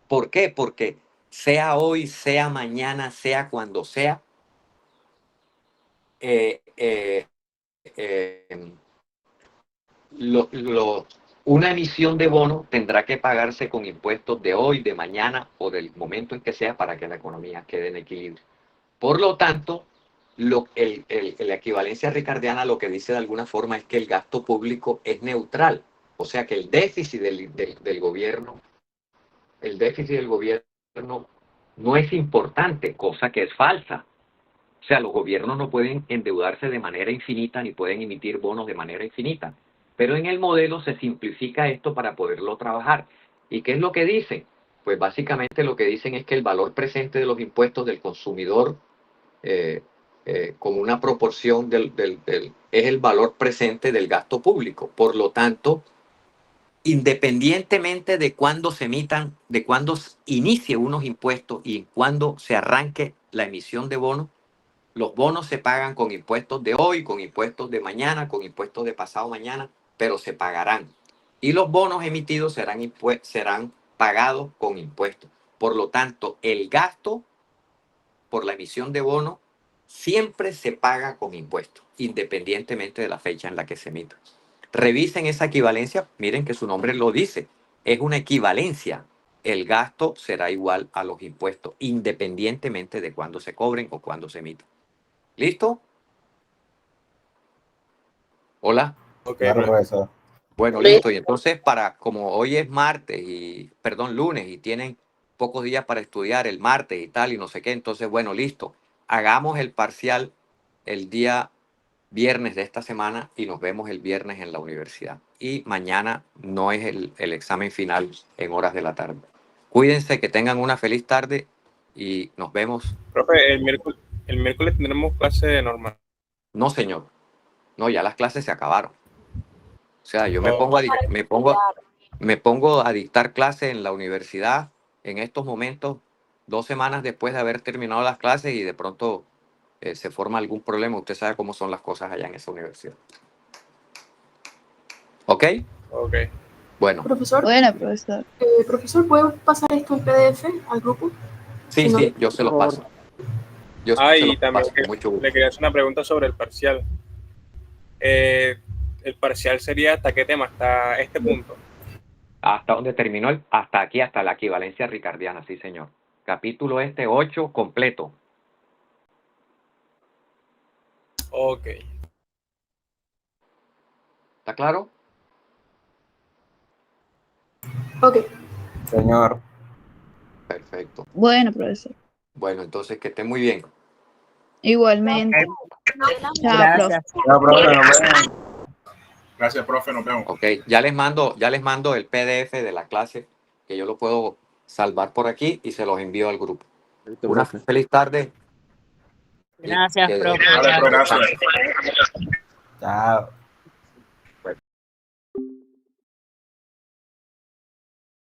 ¿Por qué? Porque sea hoy, sea mañana, sea cuando sea, eh, eh, eh, una emisión de bono tendrá que pagarse con impuestos de hoy, de mañana o del momento en que sea para que la economía quede en equilibrio. Por lo tanto, la equivalencia ricardiana lo que dice de alguna forma es que el gasto público es neutral. O sea que el déficit del gobierno no es importante, cosa que es falsa. O sea, los gobiernos no pueden endeudarse de manera infinita ni pueden emitir bonos de manera infinita. Pero en el modelo se simplifica esto para poderlo trabajar. ¿Y qué es lo que dicen? Pues básicamente lo que dicen es que el valor presente de los impuestos del consumidor con una proporción es el valor presente del gasto público. Por lo tanto, independientemente de cuándo se emitan, de cuándo inicie unos impuestos y cuándo se arranque la emisión de bonos, los bonos se pagan con impuestos de hoy, con impuestos de mañana, con impuestos de pasado mañana, pero se pagarán. Y los bonos emitidos serán pagados con impuestos. Por lo tanto, el gasto por la emisión de bonos siempre se paga con impuestos, independientemente de la fecha en la que se emita. Revisen esa equivalencia, miren que su nombre lo dice, es una equivalencia. El gasto será igual a los impuestos, independientemente de cuándo se cobren o cuándo se emitan. ¿Listo? Hola. Ok, Claro, profesor. Bueno, listo. Y entonces, como hoy es lunes, y tienen pocos días para estudiar el martes y tal, y no sé qué, entonces, bueno, listo. Hagamos el parcial el día viernes de esta semana y nos vemos el viernes en la universidad. Y mañana no es el examen final en horas de la tarde. Cuídense, que tengan una feliz tarde y nos vemos. profe, el miércoles tendremos clase normal. No, señor. No, ya las clases se acabaron. sea, yo me pongo me pongo a dictar clases en la universidad en estos momentos, 2 semanas después de haber terminado las clases y de pronto se forma algún problema. Usted sabe cómo son las cosas allá en esa universidad. ¿Ok? Ok. Bueno, Profesor, profesor, ¿puede pasar esto en PDF al grupo? sí, Si no- sí, yo se los paso. Yo se Y los también paso con mucho gusto. le quería hacer una pregunta sobre el parcial. El parcial sería ¿hasta qué tema? ¿Hasta este punto? ¿Hasta dónde terminó? Hasta aquí, hasta la equivalencia ricardiana, sí, señor. Capítulo 8 completo. Ok. ¿Está claro? Ok. Señor. Perfecto. Bueno, profesor. Bueno, entonces que esté muy bien. Igualmente. Chao, Gracias. No, profe, nos vemos. Gracias, profe, nos vemos. Ok, ya les mando el PDF de la clase, que yo lo puedo salvar por aquí y se los envío al grupo. Una feliz tarde. Gracias, Que- profe. Vale, profe, gracias. Chao.